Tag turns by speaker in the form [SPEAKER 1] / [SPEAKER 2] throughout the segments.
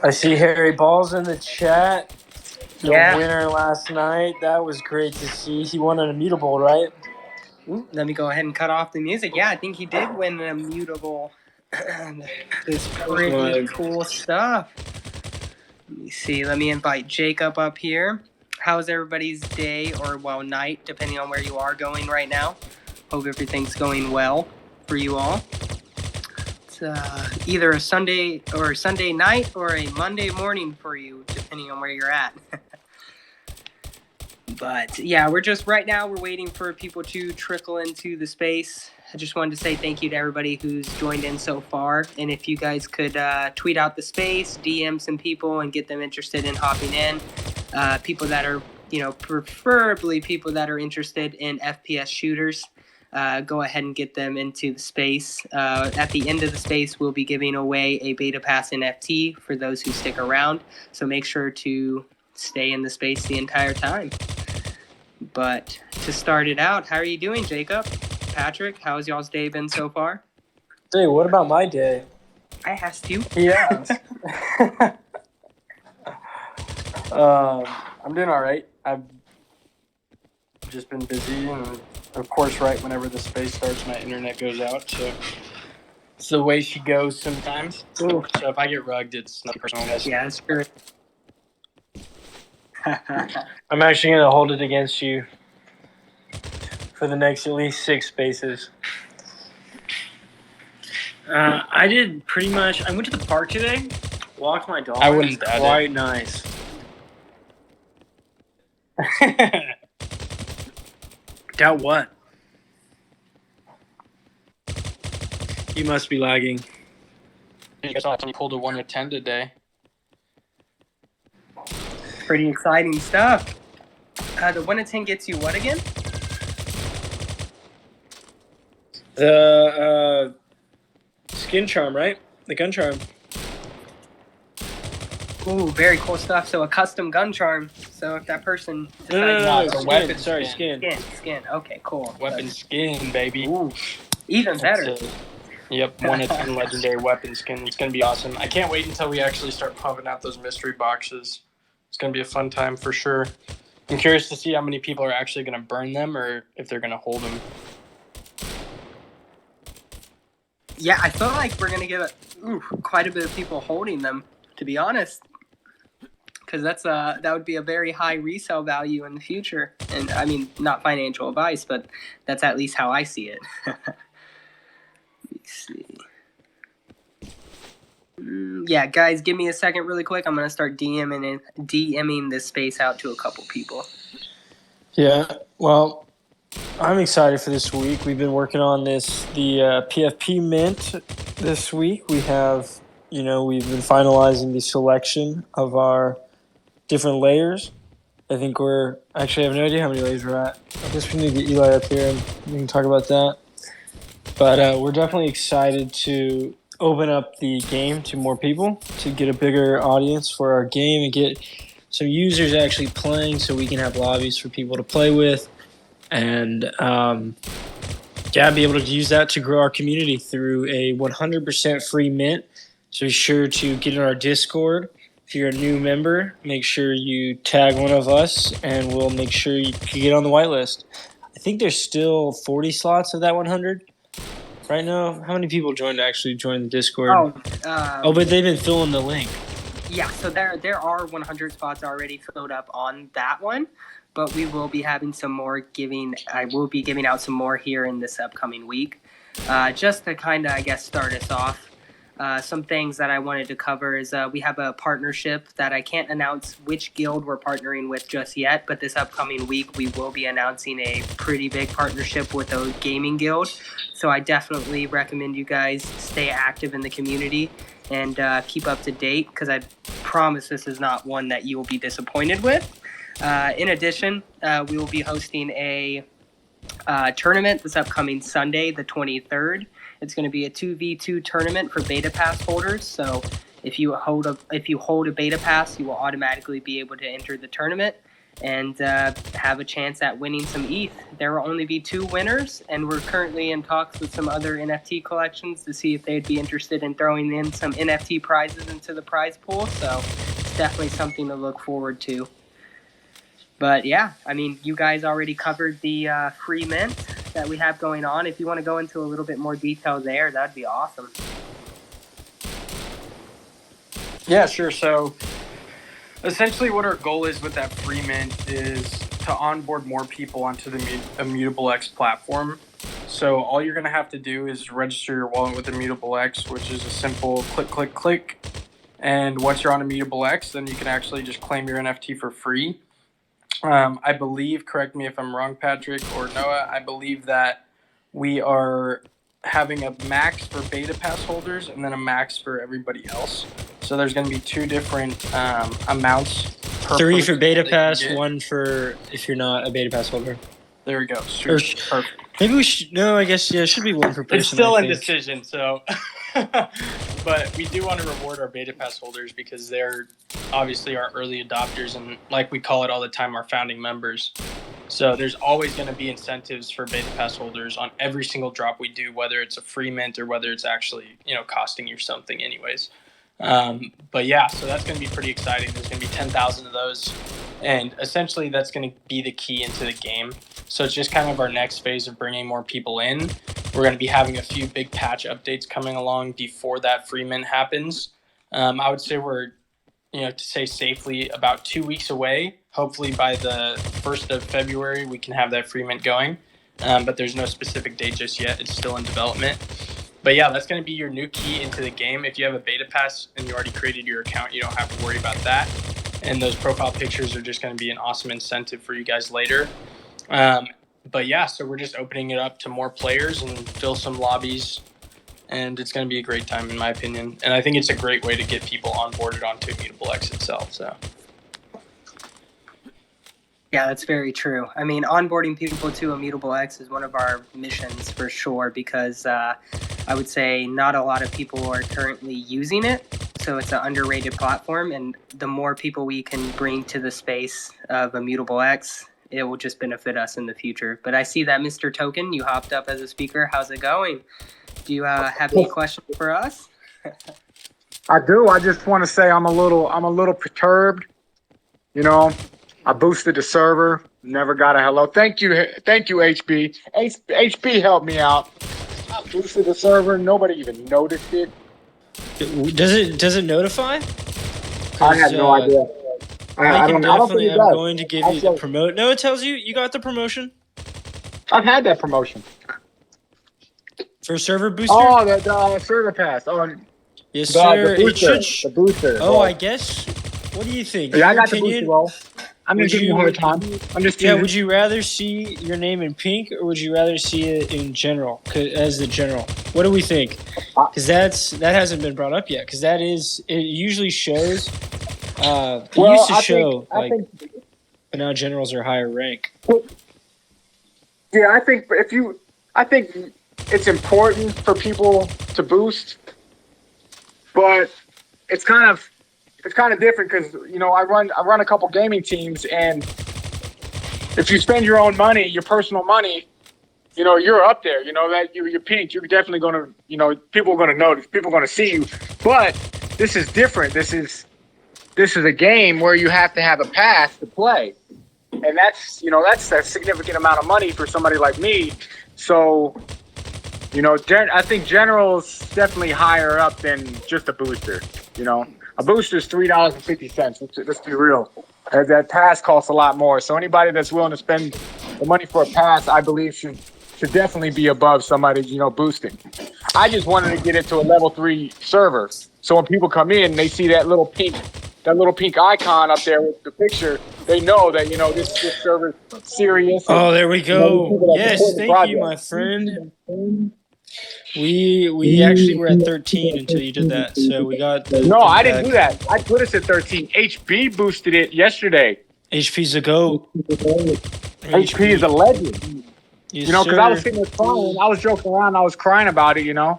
[SPEAKER 1] I see Harry Balls in the chat. The
[SPEAKER 2] Yeah.
[SPEAKER 1] winner last night. That was great to see. He won an immutable, right?
[SPEAKER 2] Ooh, let me go ahead and cut off the music. Yeah, I think he did win an immutable. It's pretty cool stuff. Let me see. Let me invite Jacob up here. How's everybody's day or, well, night, depending on where you are going right now? Hope everything's going well for you all. It's either a Sunday night or a Monday morning for you, depending on where you're at. But yeah, we're waiting for people to trickle into the space. I just wanted to say thank you to everybody who's joined in so far. And if you guys could tweet out the space, DM some people and get them interested in hopping in. People that are, preferably people that are interested in FPS shooters. Go ahead and get them into the space. At the end of the space, we'll be giving away a Beta Pass NFT for those who stick around. So make sure to stay in the space the entire time. But to start it out, how are you doing, Jacob? Patrick, how's y'all's day been so far?
[SPEAKER 1] Hey, what about my day?
[SPEAKER 2] I asked you.
[SPEAKER 1] Yeah. I'm doing all right. I've just been busy, and of course, right whenever the space starts, my internet goes out. So it's the way she goes sometimes.
[SPEAKER 2] Ooh.
[SPEAKER 1] So if I get rugged, it's not personal.
[SPEAKER 2] Yeah, that's true.
[SPEAKER 1] I'm actually going to hold it against you for the next at least 6 spaces. I did pretty much. I went to the park today, walked my dog.
[SPEAKER 3] I wouldn't doubt it.
[SPEAKER 1] Quite nice. Doubt what? You must be lagging.
[SPEAKER 3] You guys saw you pulled a 1 to 10 today.
[SPEAKER 2] Pretty exciting stuff. The 1 in 10 gets you what again?
[SPEAKER 3] The skin charm, right? The gun charm.
[SPEAKER 2] Ooh, very cool stuff. So a custom gun charm. So if that person decides
[SPEAKER 3] No,
[SPEAKER 1] it's a
[SPEAKER 3] skin.
[SPEAKER 1] weapon
[SPEAKER 3] Sorry,
[SPEAKER 1] skin.
[SPEAKER 3] skin.
[SPEAKER 2] skin. Okay, cool.
[SPEAKER 1] Weapon skin, baby.
[SPEAKER 2] Ooh, even better.
[SPEAKER 1] That's it. Yep, 1 in 10 legendary weapon skin. It's going to be awesome. I can't wait until we actually start pumping out those mystery boxes. It's going to be a fun time for sure. I'm curious to see how many people are actually going to burn them or if they're going to hold them.
[SPEAKER 2] Yeah, I feel like we're gonna get quite a bit of people holding them, to be honest, because that would be a very high resale value in the future. And I mean, not financial advice, but that's at least how I see it. Let me see. Yeah, guys, give me a second, really quick. I'm gonna start DMing this space out to a couple people.
[SPEAKER 3] Yeah, well, I'm excited for this week. We've been working on the PFP mint this week. We've been finalizing the selection of our different layers. I think I have no idea how many layers we're at. I guess we need to get Eli up here and we can talk about that. But we're definitely excited to open up the game to more people, to get a bigger audience for our game and get some users actually playing so we can have lobbies for people to play with. And be able to use that to grow our community through a 100% free mint. So be sure to get in our Discord. If you're a new member, make sure you tag one of us, and we'll make sure you can get on the whitelist. I think there's still 40 slots of that 100 right now. How many people actually joined the Discord? But they've been filling the link.
[SPEAKER 2] Yeah, so there are 100 spots already filled up on that one. But we will be having some more I will be giving out some more here in this upcoming week. Just to kind of, I guess, start us off, some things that I wanted to cover is we have a partnership that I can't announce which guild we're partnering with just yet, but this upcoming week we will be announcing a pretty big partnership with a gaming guild. So I definitely recommend you guys stay active in the community and keep up to date, because I promise this is not one that you will be disappointed with. In addition, we will be hosting a tournament this upcoming Sunday, the 23rd. It's going to be a 2v2 tournament for beta pass holders. So if you hold a beta pass, you will automatically be able to enter the tournament and have a chance at winning some ETH. There will only be 2 winners, and we're currently in talks with some other NFT collections to see if they'd be interested in throwing in some NFT prizes into the prize pool. So it's definitely something to look forward to. But yeah, I mean, you guys already covered the free mint that we have going on. If you want to go into a little bit more detail there, that'd be awesome.
[SPEAKER 1] Yeah, sure. So essentially what our goal is with that free mint is to onboard more people onto the Immutable X platform. So all you're going to have to do is register your wallet with Immutable X, which is a simple click, click, click. And once you're on Immutable X, then you can actually just claim your NFT for free. I believe, correct me if I'm wrong, Patrick or Noah, I believe that we are having a max for beta pass holders and then a max for everybody else. So there's going to be 2 different amounts per
[SPEAKER 3] 3 for beta pass,
[SPEAKER 1] get.
[SPEAKER 3] 1 for if you're not a beta pass holder.
[SPEAKER 1] There we go. Perfect.
[SPEAKER 3] Maybe we should. No, I guess it should be 1 per person.
[SPEAKER 1] It's still indecision, so. But we do want to reward our beta pass holders because they're obviously our early adopters and, like we call it all the time, our founding members. So there's always going to be incentives for beta pass holders on every single drop we do, whether it's a free mint or whether it's actually costing you something anyways. But yeah, so that's going to be pretty exciting. There's going to be 10,000 of those, and essentially that's going to be the key into the game. So it's just kind of our next phase of bringing more people in. We're going to be having a few big patch updates coming along before that free mint happens. I would say we're, to say safely, about 2 weeks away. Hopefully by the 1st of February, we can have that free mint going. But there's no specific date just yet. It's still in development. But yeah, that's going to be your new key into the game. If you have a beta pass and you already created your account, you don't have to worry about that. And those profile pictures are just going to be an awesome incentive for you guys later. But yeah, so we're just opening it up to more players and fill some lobbies. And it's going to be a great time, in my opinion. And I think it's a great way to get people onboarded onto Immutable X itself. So.
[SPEAKER 2] Yeah, that's very true. I mean, onboarding people to Immutable X is one of our missions for sure because I would say not a lot of people are currently using it. So it's an underrated platform, and the more people we can bring to the space of Immutable X, it will just benefit us in the future. But I see that Mr. Token, you hopped up as a speaker. How's it going? Do you have any questions for us?
[SPEAKER 4] I do. I just want to say I'm a little perturbed. You know, I boosted the server, never got a hello. Thank you, HB. HB helped me out. I boosted the server, nobody even noticed it.
[SPEAKER 3] Does it notify?
[SPEAKER 4] I had no idea.
[SPEAKER 3] I
[SPEAKER 4] don't
[SPEAKER 3] am
[SPEAKER 4] think it does.
[SPEAKER 3] going to give you the promote. No, it tells you got the promotion
[SPEAKER 4] I've had that promotion.
[SPEAKER 3] for server booster.
[SPEAKER 4] Oh, the server pass. Oh,
[SPEAKER 3] yes, sir.
[SPEAKER 4] the booster.
[SPEAKER 3] The
[SPEAKER 4] booster.
[SPEAKER 3] Oh, I guess. What do you think?
[SPEAKER 4] Yeah, I
[SPEAKER 3] Your
[SPEAKER 4] got the booster role. I'm gonna give you a hard time. I'm just
[SPEAKER 3] Yeah,
[SPEAKER 4] teasing.
[SPEAKER 3] would you rather see your name in pink or would you rather see it in general as the general? What do we think? Because that hasn't been brought up yet. Because it usually shows. It used to show but now generals are higher rank.
[SPEAKER 4] Yeah, I think it's important for people to boost, but it's kind of different because I run a couple gaming teams, and if you spend your own money, your personal money, you're up there. That you're pink. You're definitely gonna, people are gonna notice. People are gonna see you. But this is different. This is a game where you have to have a pass to play, and that's a significant amount of money for somebody like me. So, I think general's definitely higher up than just a booster. A booster is $3.50. Let's be real. That pass costs a lot more. So anybody that's willing to spend the money for a pass, I believe should definitely be above somebody, boosting. I just wanted to get it to a level 3 server. So when people come in, they see that little pink icon up there with the picture, they know that this server's serious.
[SPEAKER 3] Oh, there we go. Yes, thank you, my friend. We actually were at 13 until you did that, so we got the.
[SPEAKER 4] No, I didn't do that. I put us at 13. HB boosted it yesterday.
[SPEAKER 3] HP's a goat.
[SPEAKER 4] HP is a legend.
[SPEAKER 3] Yes,
[SPEAKER 4] because I was sitting there crying. I was joking around. I was crying about it, And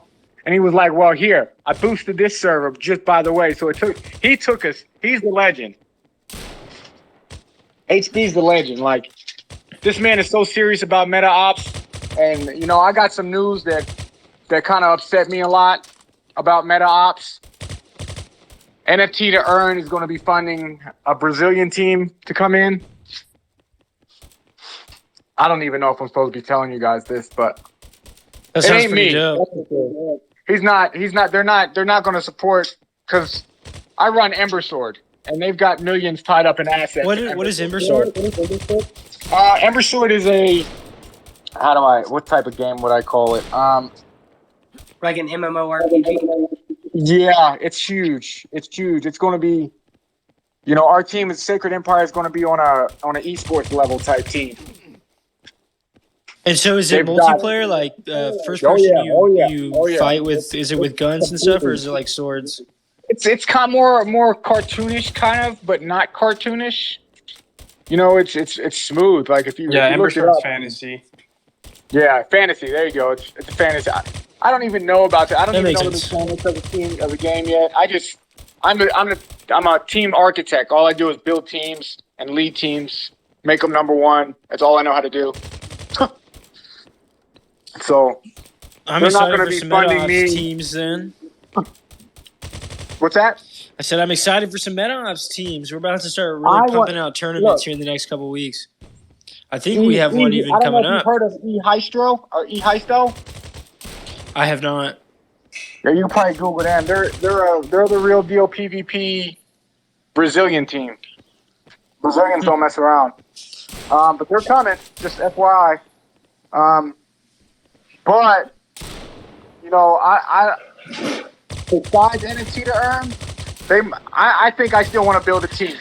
[SPEAKER 4] he was like, "Well, here, I boosted this server just by the way." So he took us. He's the legend. HB's the legend. Like, this man is so serious about MetaOps, and I got some news that kind of upset me a lot about MetaOps. NFT to Earn is going to be funding a Brazilian team to come in. I don't even know if I'm supposed to be telling you guys this, but
[SPEAKER 3] that
[SPEAKER 4] it
[SPEAKER 3] sounds
[SPEAKER 4] ain't
[SPEAKER 3] pretty
[SPEAKER 4] me.
[SPEAKER 3] dope.
[SPEAKER 4] He's not. They're not going to support, because I run Ember Sword, and they've got millions tied up in assets.
[SPEAKER 3] What is Ember Sword?
[SPEAKER 4] Ember Sword is what type of game would I call it?
[SPEAKER 2] Like an MMORPG?
[SPEAKER 4] Yeah, it's huge. It's huge. It's going to be, our team is Sacred Empire is going to be on an esports level type team.
[SPEAKER 3] And so is it multiplayer, like first person you fight with? Is it with guns and stuff, or is it like swords?
[SPEAKER 4] It's kind of more cartoonish, kind of, but not cartoonish. It's smooth. Like if you
[SPEAKER 1] Ember Sword's fantasy.
[SPEAKER 4] Yeah, fantasy. There you go. It's a fantasy. I don't even know about that. I don't even know the
[SPEAKER 3] sense.
[SPEAKER 4] mechanics of the game yet. I'm a team architect. All I do is build teams and lead teams, make them number one. That's all I know how to do. So
[SPEAKER 3] I'm
[SPEAKER 4] they're not
[SPEAKER 3] excited
[SPEAKER 4] going to
[SPEAKER 3] for
[SPEAKER 4] be
[SPEAKER 3] some
[SPEAKER 4] funding
[SPEAKER 3] MetaOps
[SPEAKER 4] me.
[SPEAKER 3] teams then.
[SPEAKER 4] What's that?
[SPEAKER 3] I said I'm excited for some MetaOps teams. We're about to start really pumping out tournaments here in the next couple weeks. I think we have one even coming up.
[SPEAKER 4] I don't know if you've heard of eHystro or eHysto.
[SPEAKER 3] I have not.
[SPEAKER 4] Yeah, you can probably Google them. They're the real deal PvP Brazilian team. Brazilians don't mess around. But they're coming, just FYI. But I besides NFT to Earn, I think I still want to build a team.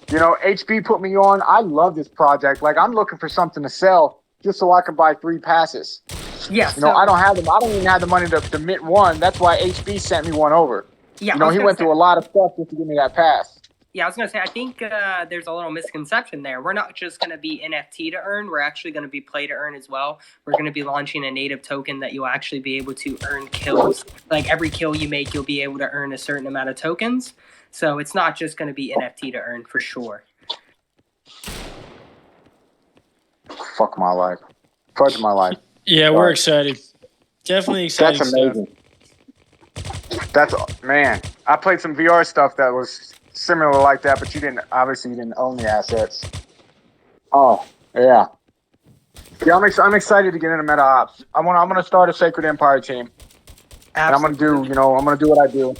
[SPEAKER 4] HB put me on. I love this project. Like, I'm looking for something to sell just so I can buy 3 passes.
[SPEAKER 2] Yeah.
[SPEAKER 4] I don't have them. I don't even have the money to mint one. That's why HB sent me one over.
[SPEAKER 2] Yeah.
[SPEAKER 4] He went through a lot of stuff just to give me that pass.
[SPEAKER 2] Yeah, I was gonna say, I think there's a little misconception there. We're not just gonna be NFT to earn. We're actually gonna be play to earn as well. We're gonna be launching a native token that you'll actually be able to earn kills. Like every kill you make, you'll be able to earn a certain amount of tokens. So it's not just gonna be NFT to earn for sure.
[SPEAKER 4] Fuck my life. Fudge my life.
[SPEAKER 3] Yeah,
[SPEAKER 4] All
[SPEAKER 3] we're
[SPEAKER 4] right.
[SPEAKER 3] excited. Definitely exciting
[SPEAKER 4] That's
[SPEAKER 3] stuff.
[SPEAKER 4] amazing. That's man. I played some VR stuff that was similar like that, but you didn't own the assets. Oh yeah, yeah. I'm excited to get into MetaOps. I'm gonna start a Sacred Empire team, and I'm gonna do what I do,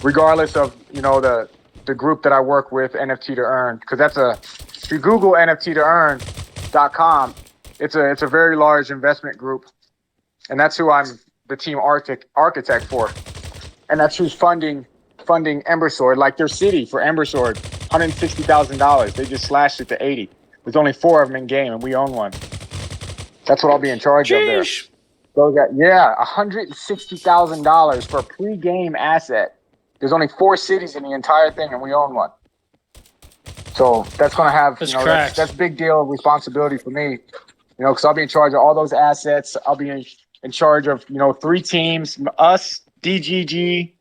[SPEAKER 4] regardless of the group that I work with, NFT to earn, because if you Google NFT to earn.com, it's a very large investment group, and that's who I'm the team architect for. And that's who's funding Embersword, like their city for Embersword, $160,000. They just slashed it to 80. There's only 4 of them in game, and we own one. That's what I'll be in charge of there.
[SPEAKER 3] Sheesh.
[SPEAKER 4] So $160,000 for a pre-game asset. There's only 4 cities in the entire thing, and we own one. So that's going to have that's big deal responsibility for me. Because I'll be in charge of all those assets. I'll be in charge of 3 teams, us, DGG,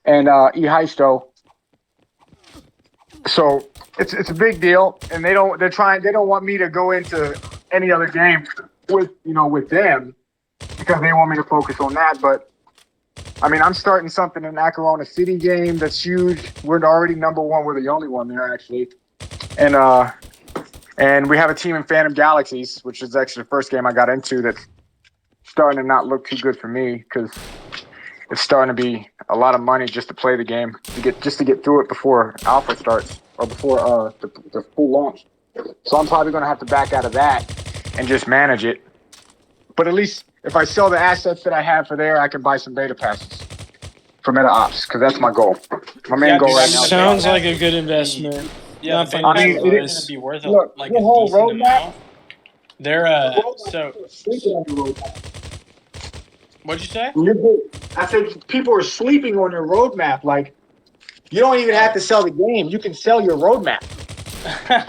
[SPEAKER 4] and eHeisto. So it's a big deal, and they don't want me to go into any other game with them, because they want me to focus on that. But I mean, I'm starting something in Acarona City game that's huge. We're already number 1. We're the only one there actually, and we have a team in Phantom Galaxies, which is actually the first game I got into that's starting to not look too good for me, because it's starting to be a lot of money just to play the game, to get through it before alpha starts, or before the full launch. So I'm probably going to have to back out of that and just manage it. But at least if I sell the assets that I have for there, I can buy some beta passes for MetaOps, because that's my goal. My main goal right now.
[SPEAKER 3] Sounds like a good investment.
[SPEAKER 1] Yeah,
[SPEAKER 3] Not
[SPEAKER 1] the
[SPEAKER 3] financial
[SPEAKER 1] beta passes are going
[SPEAKER 3] advice.
[SPEAKER 1] to be worth
[SPEAKER 4] Look,
[SPEAKER 1] like
[SPEAKER 4] the
[SPEAKER 1] a
[SPEAKER 4] whole
[SPEAKER 1] decent
[SPEAKER 4] roadmap-
[SPEAKER 1] amount. They're so.
[SPEAKER 4] Sleeping on your roadmap.
[SPEAKER 1] What'd you say?
[SPEAKER 4] I said people are sleeping on your roadmap. Like, you don't even have to sell the game. You can sell your roadmap.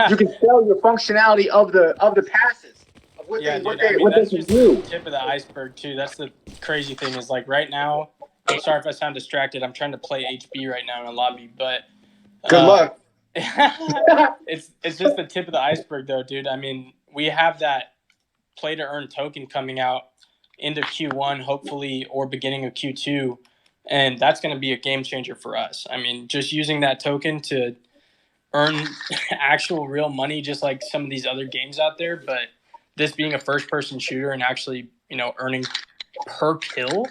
[SPEAKER 4] You can sell your functionality of the passes. Of what
[SPEAKER 1] Yeah,
[SPEAKER 4] they,
[SPEAKER 1] dude.
[SPEAKER 4] what
[SPEAKER 1] I
[SPEAKER 4] they,
[SPEAKER 1] mean,
[SPEAKER 4] what they
[SPEAKER 1] that's
[SPEAKER 4] can
[SPEAKER 1] just
[SPEAKER 4] do.
[SPEAKER 1] the tip of the iceberg, too. That's the crazy thing is, like, right now, I'm sorry if I sound distracted. I'm trying to play HB right now in a lobby, but
[SPEAKER 4] Good luck.
[SPEAKER 1] it's just the tip of the iceberg, though, dude. I mean, we have that play to earn token coming out end of Q1, hopefully, or beginning of Q2, and that's going to be a game changer for us. I mean, just using that token to earn actual real money, just like some of these other games out there, but this being a first-person shooter and actually, earning per kill,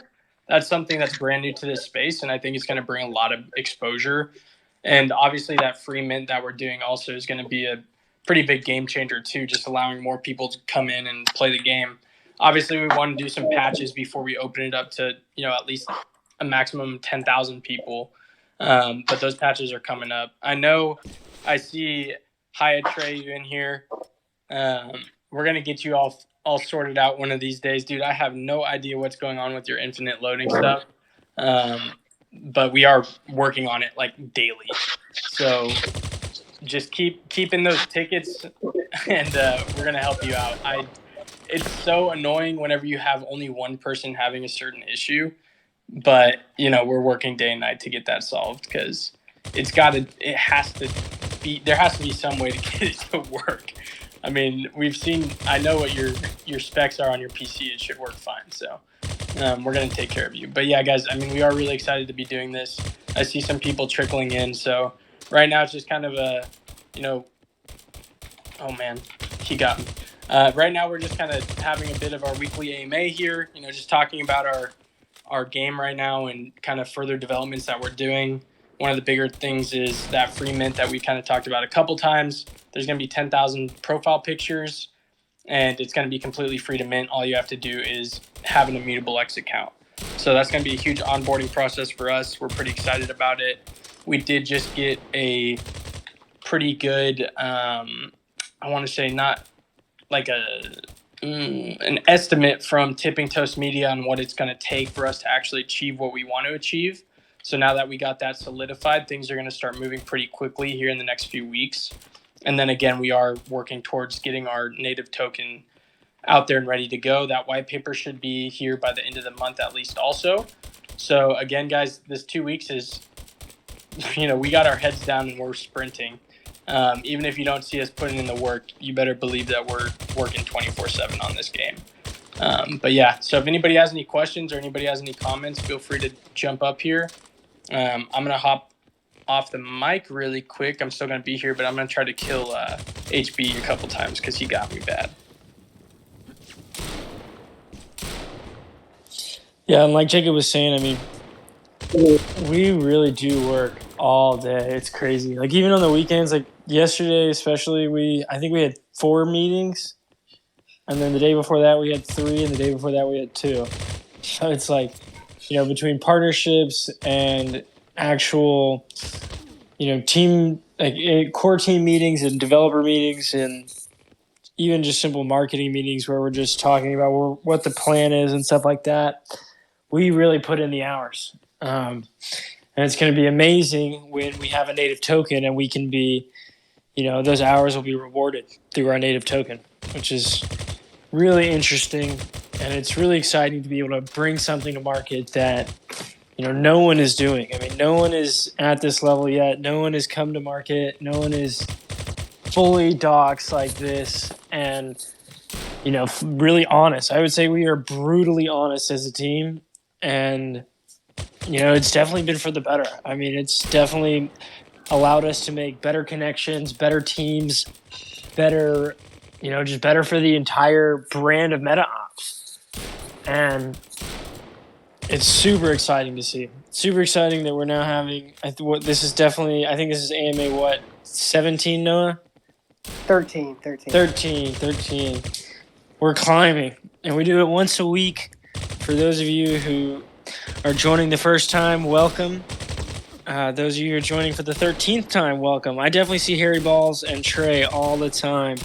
[SPEAKER 1] that's something that's brand new to this space, and I think it's going to bring a lot of exposure. And obviously that free mint that we're doing also is going to be a pretty big game changer too, just allowing more people to come in and play the game. Obviously, we want to do some patches before we open it up to, at least a maximum 10,000 people. But those patches are coming up. I know I see Hyatt Trey you in here. We're going to get you all sorted out one of these days. Dude, I have no idea what's going on with your infinite loading stuff. But we are working on it like daily. So just keep in those tickets, and we're going to help you out. It's so annoying whenever you have only one person having a certain issue, but we're working day and night to get that solved, because there has to be some way to get it to work. I mean, I know what your specs are on your PC. It should work fine. So we're going to take care of you. But yeah, guys, I mean, we are really excited to be doing this. I see some people trickling in. So right now it's just kind of oh man, he got me. Right now we're just kind of having a bit of our weekly AMA here, just talking about our game right now and kind of further developments that we're doing. One of the bigger things is that free mint that we kind of talked about a couple times. There's going to be 10,000 profile pictures, and it's going to be completely free to mint. All you have to do is have an Immutable X account. So that's going to be a huge onboarding process for us. We're pretty excited about it. We did just get a pretty good, I want to say not like an estimate from Tipping Toast Media on what it's going to take for us to actually achieve what we want to achieve. So now that we got that solidified, things are going to start moving pretty quickly here in the next few weeks. And then again, we are working towards getting our native token out there and ready to go. That white paper should be here by the end of the month at least also. So again, guys, this 2 weeks is, we got our heads down and we're sprinting. Even if you don't see us putting in the work, you better believe that we're working 24/7 on this game. But yeah, so if anybody has any questions or anybody has any comments, feel free to jump up here. I'm going to hop off the mic really quick. I'm still going to be here, but I'm going to try to kill HB a couple times because he got me bad.
[SPEAKER 3] Yeah, and like Jacob was saying, I mean, we really do work all day. It's crazy. Like even on the weekends, like yesterday especially, I think we had 4 meetings, and then the day before that we had 3, and the day before that we had 2. So it's like, between partnerships and actual, team, like core team meetings and developer meetings and even just simple marketing meetings where we're just talking about what the plan is and stuff like that. We really put in the hours. And it's going to be amazing when we have a native token and we can be, those hours will be rewarded through our native token, which is really interesting. And it's really exciting to be able to bring something to market that, no one is doing. I mean, no one is at this level yet. No one has come to market. No one is fully docs like this. And, really honest. I would say we are brutally honest as a team. And, it's definitely been for the better. I mean, it's definitely allowed us to make better connections, better teams, better, just better for the entire brand of MetaOps. And it's super exciting to see. Super exciting that we're now having, I think this is AMA, 17, Noah?
[SPEAKER 2] 13.
[SPEAKER 3] 13. We're climbing. And we do it once a week. For those of you who are joining the first time, welcome. Those of you who are joining for the 13th time, welcome. I definitely see Harry Balls and Trey all the time.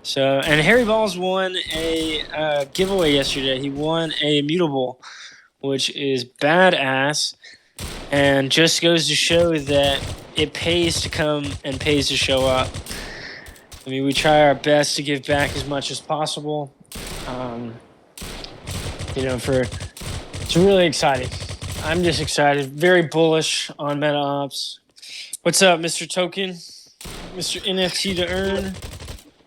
[SPEAKER 3] So, and Harry Balls won a giveaway yesterday. He won a mutable, which is badass, and just goes to show that it pays to come and pays to show up. I mean, we try our best to give back as much as possible. It's really exciting. I'm just excited. Very bullish on MetaOps. What's up, Mr. Token? Mr. NFT to earn?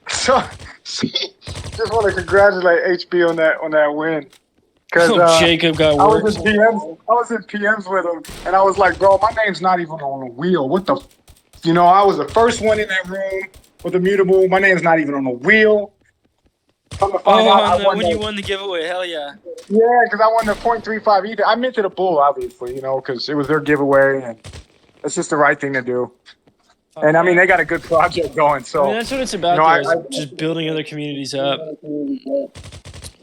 [SPEAKER 4] So, just want to congratulate HB on that win.
[SPEAKER 3] Jacob got
[SPEAKER 4] I
[SPEAKER 3] worked.
[SPEAKER 4] was in PMs with him, and I was like, bro, my name's not even on the wheel. What the? I was the first one in that room with the mutable. My name's not even on the wheel. Come to find out,
[SPEAKER 3] when you won the giveaway, hell yeah.
[SPEAKER 4] Yeah, because I won the 0.35 ether. I minted a bull, obviously, because it was their giveaway, and it's just the right thing to do. And I mean, they got a good project going, so
[SPEAKER 3] that's what it's about. Just building other communities up.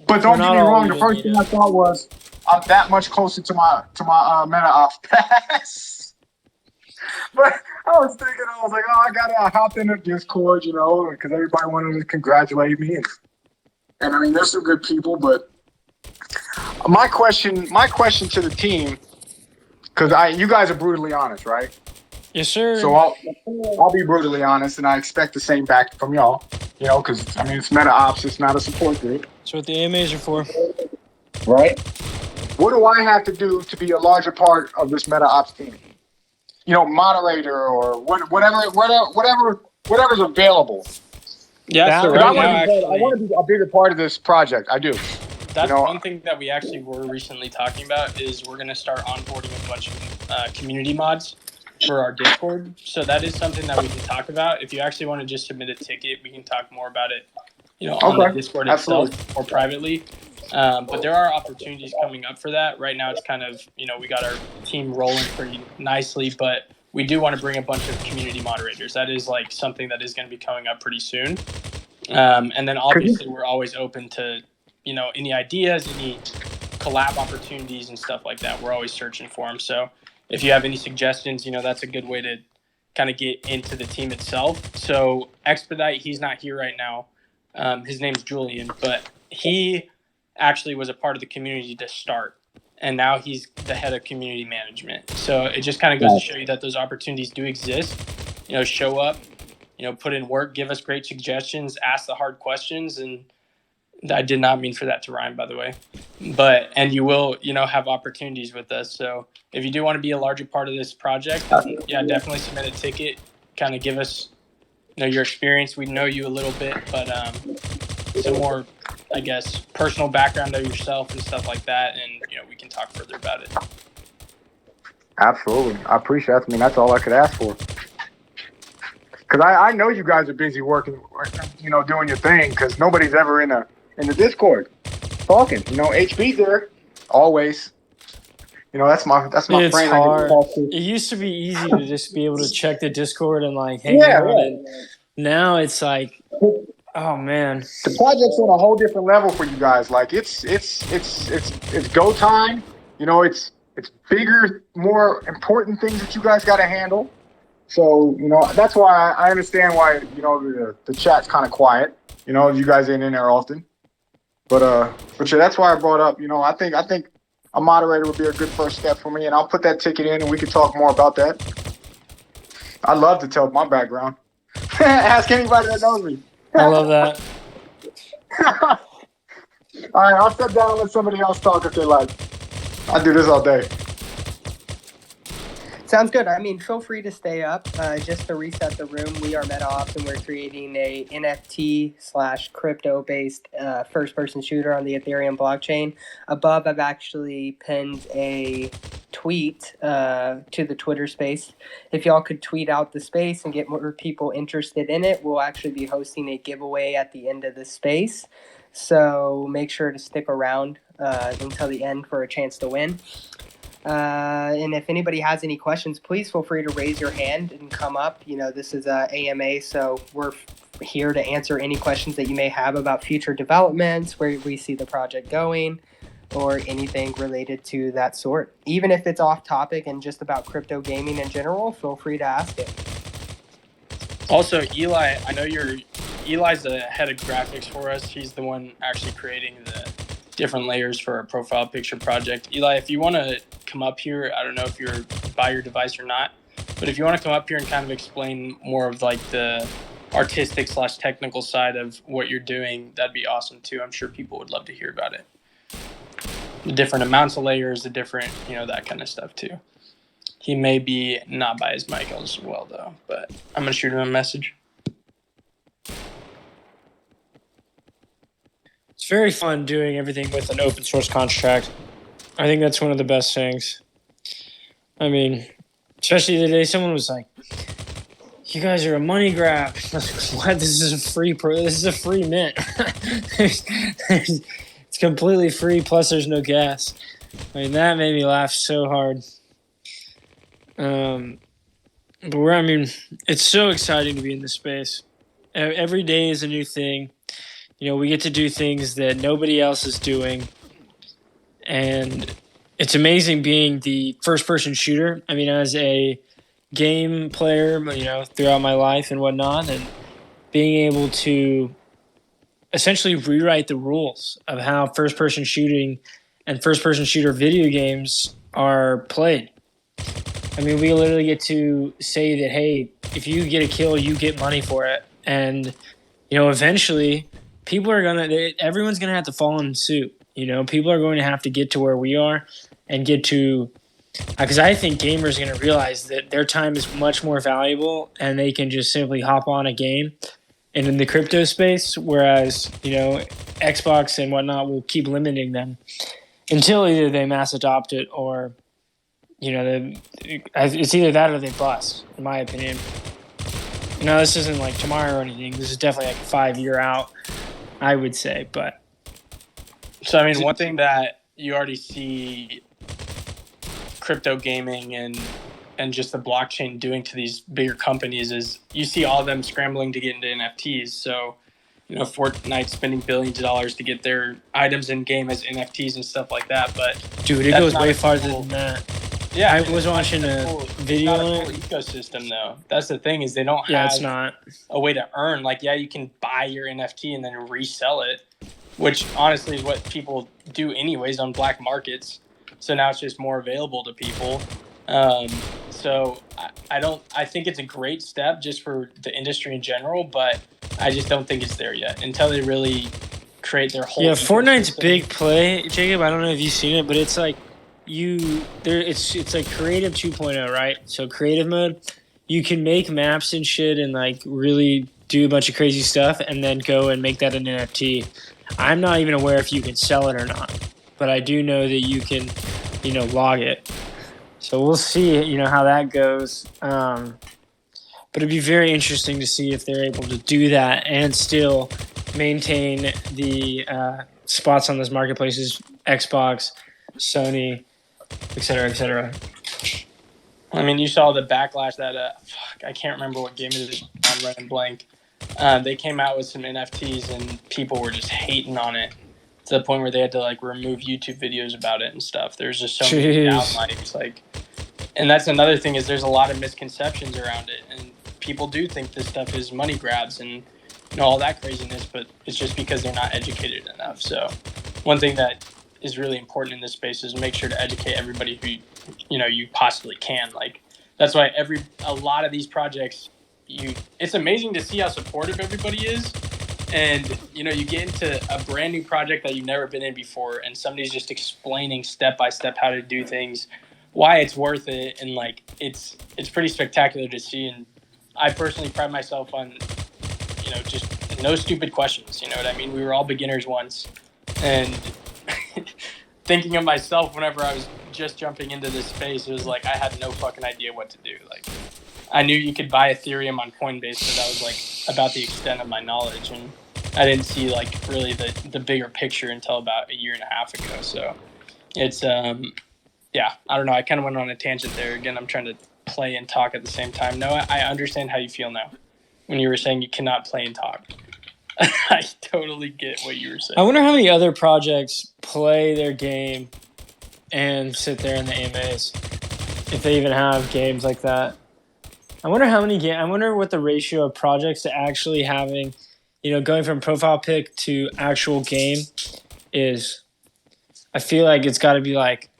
[SPEAKER 4] But don't get me wrong. The first thing I thought was, I'm that much closer to my MetaOps pass. But I was like, I gotta hop in the Discord, because everybody wanted to congratulate me, and I mean, there's some good people, but my question to the team, because you guys are brutally honest, right?
[SPEAKER 3] Yes, sir.
[SPEAKER 4] So I'll be brutally honest, and I expect the same back from y'all. Because I mean, it's MetaOps, it's not a support group.
[SPEAKER 3] That's what the AMAs are for,
[SPEAKER 4] right? What do I have to do to be a larger part of this MetaOps team? Moderator or whatever's available.
[SPEAKER 1] Yeah, so
[SPEAKER 4] I want to be a bigger part of this project. I do.
[SPEAKER 1] That's one thing that we actually were recently talking about is we're going to start onboarding a bunch of community mods for our Discord. So that is something that we can talk about. If you actually want to just submit a ticket, we can talk more about it, on the Discord itself or privately. But there are opportunities coming up for that. Right now, it's kind of, we got our team rolling pretty nicely, but we do want to bring a bunch of community moderators. That is like something that is going to be coming up pretty soon. And then obviously we're always open to, any ideas, any collab opportunities and stuff like that. We're always searching for them. So if you have any suggestions, that's a good way to kind of get into the team itself. So Expedite, he's not here right now. His name's Julian, but he actually was a part of the community to start. and now he's the head of community management. So it just kind of goes to show you that those opportunities do exist. Show up, put in work, give us great suggestions, ask the hard questions. And I did not mean for that to rhyme, by the way. And you will, have opportunities with us. So if you do want to be a larger part of this project, then yeah, definitely submit a ticket. Kind of give us, your experience. We know you a little bit, but some more, I guess, personal background of yourself and stuff like that, and we can talk further about it.
[SPEAKER 4] Absolutely, I appreciate it. I mean, that's all I could ask for. Because I know you guys are busy working, doing your thing. Because nobody's ever in the Discord talking. HB's there always. That's my
[SPEAKER 3] It's
[SPEAKER 4] friend.
[SPEAKER 3] hard. It used to be easy to just be able to check the Discord and like hang out.
[SPEAKER 4] Yeah.
[SPEAKER 3] And now it's like, oh man,
[SPEAKER 4] the project's on a whole different level for you guys. Like it's go time. It's bigger, more important things that you guys got to handle. So that's why I understand why the chat's kind of quiet. You guys ain't in there often. But yeah, that's why I brought up. I think a moderator would be a good first step for me, and I'll put that ticket in, and we can talk more about that. I'd love to tell my background. Ask anybody that knows me.
[SPEAKER 3] I love that.
[SPEAKER 4] All right, I'll step down and let somebody else talk if they like. I do this all day.
[SPEAKER 2] Sounds good. I mean, feel free to stay up. Just to reset the room, we are MetaOps, and we're creating a NFT/crypto-based first-person shooter on the Ethereum blockchain. Above, I've actually pinned a tweet to the Twitter space. If y'all could tweet out the space and get more people interested in it, we'll actually be hosting a giveaway at the end of the space. So make sure to stick around until the end for a chance to win. And if anybody has any questions, please feel free to raise your hand and come up. This is a AMA, so we're here to answer any questions that you may have about future developments, where we see the project going, or anything related to that sort. Even if it's off topic and just about crypto gaming in general, feel free to ask it.
[SPEAKER 1] Also, Eli, I know Eli's the head of graphics for us. He's the one actually creating the different layers for our profile picture project. Eli, if you want to come up here, I don't know if you're by your device or not, but if you want to come up here and kind of explain more of like the artistic/technical side of what you're doing, that'd be awesome too. I'm sure people would love to hear about it. The different amounts of layers, the different, that kind of stuff too. He may be not by his mic as well though, but I'm gonna shoot him a message.
[SPEAKER 3] It's very fun doing everything with an open source contract. I think that's one of the best things. I mean, especially the day someone was like, "You guys are a money grab." I was like, "What? This is a free mint. It's completely free. Plus, there's no gas." I mean, that made me laugh so hard. But it's so exciting to be in this space. Every day is a new thing. We get to do things that nobody else is doing. And it's amazing being the first-person shooter. I mean, as a game player, throughout my life and whatnot, and being able to essentially rewrite the rules of how first-person shooting and first-person shooter video games are played. I mean, we literally get to say that, hey, if you get a kill, you get money for it. And, eventually everyone's going to have to fall in suit. People are going to have to get to where we are and get to, because I think gamers are going to realize that their time is much more valuable and they can just simply hop on a game and in the crypto space, whereas, Xbox and whatnot will keep limiting them until either they mass adopt it or, it's either that or they bust, in my opinion. This isn't like tomorrow or anything. This is definitely like 5 year out, I would say. But
[SPEAKER 1] so, I mean, one thing that you already see crypto gaming and just the blockchain doing to these bigger companies is you see all of them scrambling to get into NFTs. So, Fortnite spending billions of dollars to get their items in game as NFTs and stuff like that. But
[SPEAKER 3] dude, it goes way farther than that.
[SPEAKER 1] Yeah,
[SPEAKER 3] I was watching a video on it.
[SPEAKER 1] Ecosystem though. That's the thing is they don't
[SPEAKER 3] Yeah,
[SPEAKER 1] have
[SPEAKER 3] it's not
[SPEAKER 1] a way to earn. Like, yeah, you can buy your NFT and then resell it, which honestly is what people do anyways on black markets. So now it's just more available to people. So I think it's a great step just for the industry in general, but I just don't think it's there yet until they really create their whole.
[SPEAKER 3] Yeah, Fortnite's
[SPEAKER 1] ecosystem.
[SPEAKER 3] big play, Jacob. I don't know if you've seen it, but it's like it's like creative 2.0, right? So creative mode, you can make maps and shit and like really do a bunch of crazy stuff and then go and make that an NFT. I'm not even aware if you can sell it or not, but I do know that you can, log it. So we'll see, how that goes. But it'd be very interesting to see if they're able to do that and still maintain the spots on those marketplaces, Xbox, Sony, et cetera, et cetera.
[SPEAKER 1] I mean, you saw the backlash that I can't remember what game it is. I'm running blank. They came out with some NFTs and people were just hating on it to the point where they had to like remove YouTube videos about it and stuff. There's just so many downlikes, and that's another thing is there's a lot of misconceptions around it, and people do think this stuff is money grabs and all that craziness, but it's just because they're not educated enough. So one thing that is really important in this space is make sure to educate everybody who you possibly can. Like that's why a lot of these projects, it's amazing to see how supportive everybody is, and you get into a brand new project that you've never been in before, and somebody's just explaining step by step how to do things, why it's worth it, and like it's pretty spectacular to see. And I personally pride myself on just no stupid questions. You know what I mean? We were all beginners once, and thinking of myself whenever I was just jumping into this space, it was like I had no fucking idea what to do. Like I knew you could buy Ethereum on Coinbase, but that was like about the extent of my knowledge, and I didn't see like really the bigger picture until about a year and a half ago. So it's yeah, I don't know. I kind of went on a tangent there. Again, I'm trying to play and talk at the same time. No, I understand how you feel now when you were saying you cannot play and talk. I totally get what you were saying.
[SPEAKER 3] I wonder how many other projects play their game and sit there in the AMAs, if they even have games like that. I wonder I wonder what the ratio of projects to actually having, going from profile pic to actual game is. I feel like it's got to be like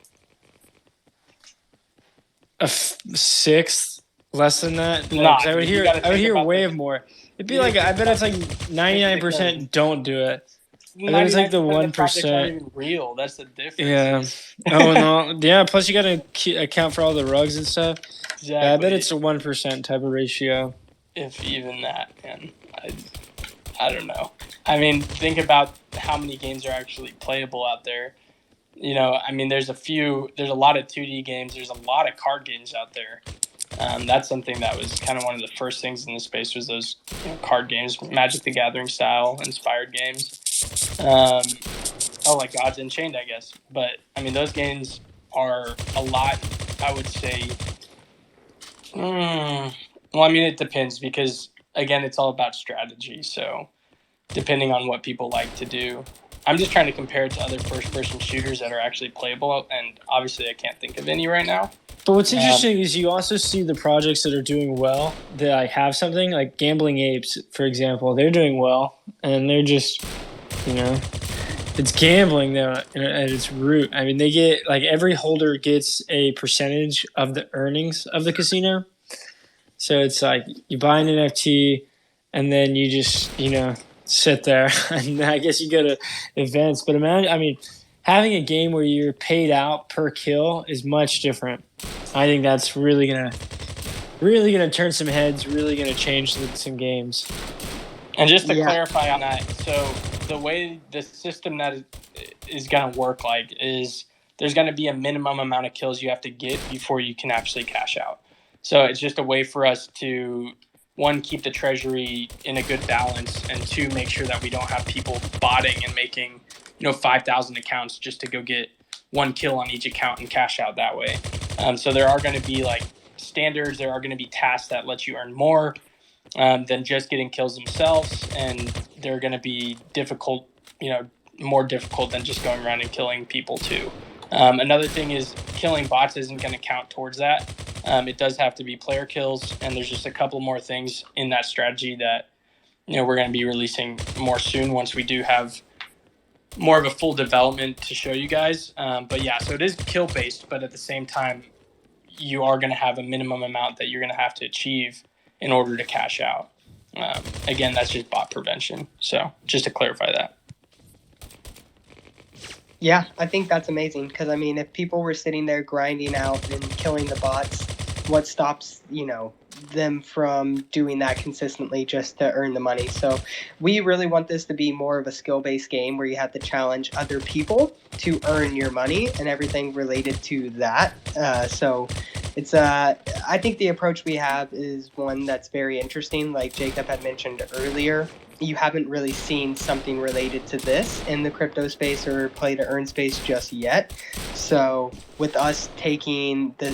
[SPEAKER 3] a sixth, less than that. Like, I would hear way more. It'd be like I bet it's like 99% don't do it. I bet it's like the 1%.
[SPEAKER 1] Real. That's the difference.
[SPEAKER 3] Yeah. Oh no. Yeah. Plus you got to account for all the rugs and stuff.
[SPEAKER 1] Exactly.
[SPEAKER 3] Yeah, I bet it's a 1% type of ratio.
[SPEAKER 1] If even that, man. I don't know. I mean, think about how many games are actually playable out there. I mean, there's a lot of 2D games. There's a lot of card games out there. That's something that was kind of one of the first things in the space was those card games, Magic the Gathering style inspired games. Like Gods Unchained, I guess. But, I mean, those games are a lot, I would say. Well, I mean, it depends because, again, it's all about strategy. So depending on what people like to do. I'm just trying to compare it to other first-person shooters that are actually playable, and obviously I can't think of any right now.
[SPEAKER 3] But what's interesting is you also see the projects that are doing well, that have something, like Gambling Apes, for example. They're doing well, and they're just, it's gambling though at its root. I mean, they get, like, every holder gets a percentage of the earnings of the casino. So it's like you buy an NFT, and then you just, sit there. And I guess you go to events. But having a game where you're paid out per kill is much different. I think that's really gonna turn some heads, really gonna change some games.
[SPEAKER 1] And just to clarify on that, so the way the system that is gonna work is there's gonna be a minimum amount of kills you have to get before you can actually cash out. So it's just a way for us to, one, keep the treasury in a good balance, and two, make sure that we don't have people botting and making 5,000 accounts just to go get one kill on each account and cash out that way. So there are going to be like standards. There are going to be tasks that let you earn more than just getting kills themselves, and they're going to be difficult, more difficult than just going around and killing people too. Another thing is killing bots isn't going to count towards that. It does have to be player kills, and there's just a couple more things in that strategy that we're going to be releasing more soon once we do have more of a full development to show you guys. But yeah, so it is kill based, but at the same time, you are going to have a minimum amount that you're going to have to achieve in order to cash out. Again, that's just bot prevention. So just to clarify that.
[SPEAKER 2] Yeah, I think that's amazing because I mean, if people were sitting there grinding out and killing the bots, what stops them from doing that consistently just to earn the money? So we really want this to be more of a skill-based game where you have to challenge other people to earn your money and everything related to that. So it's I think the approach we have is one that's very interesting. Like Jacob had mentioned earlier, you haven't really seen something related to this in the crypto space or play to earn space just yet. So with us taking the,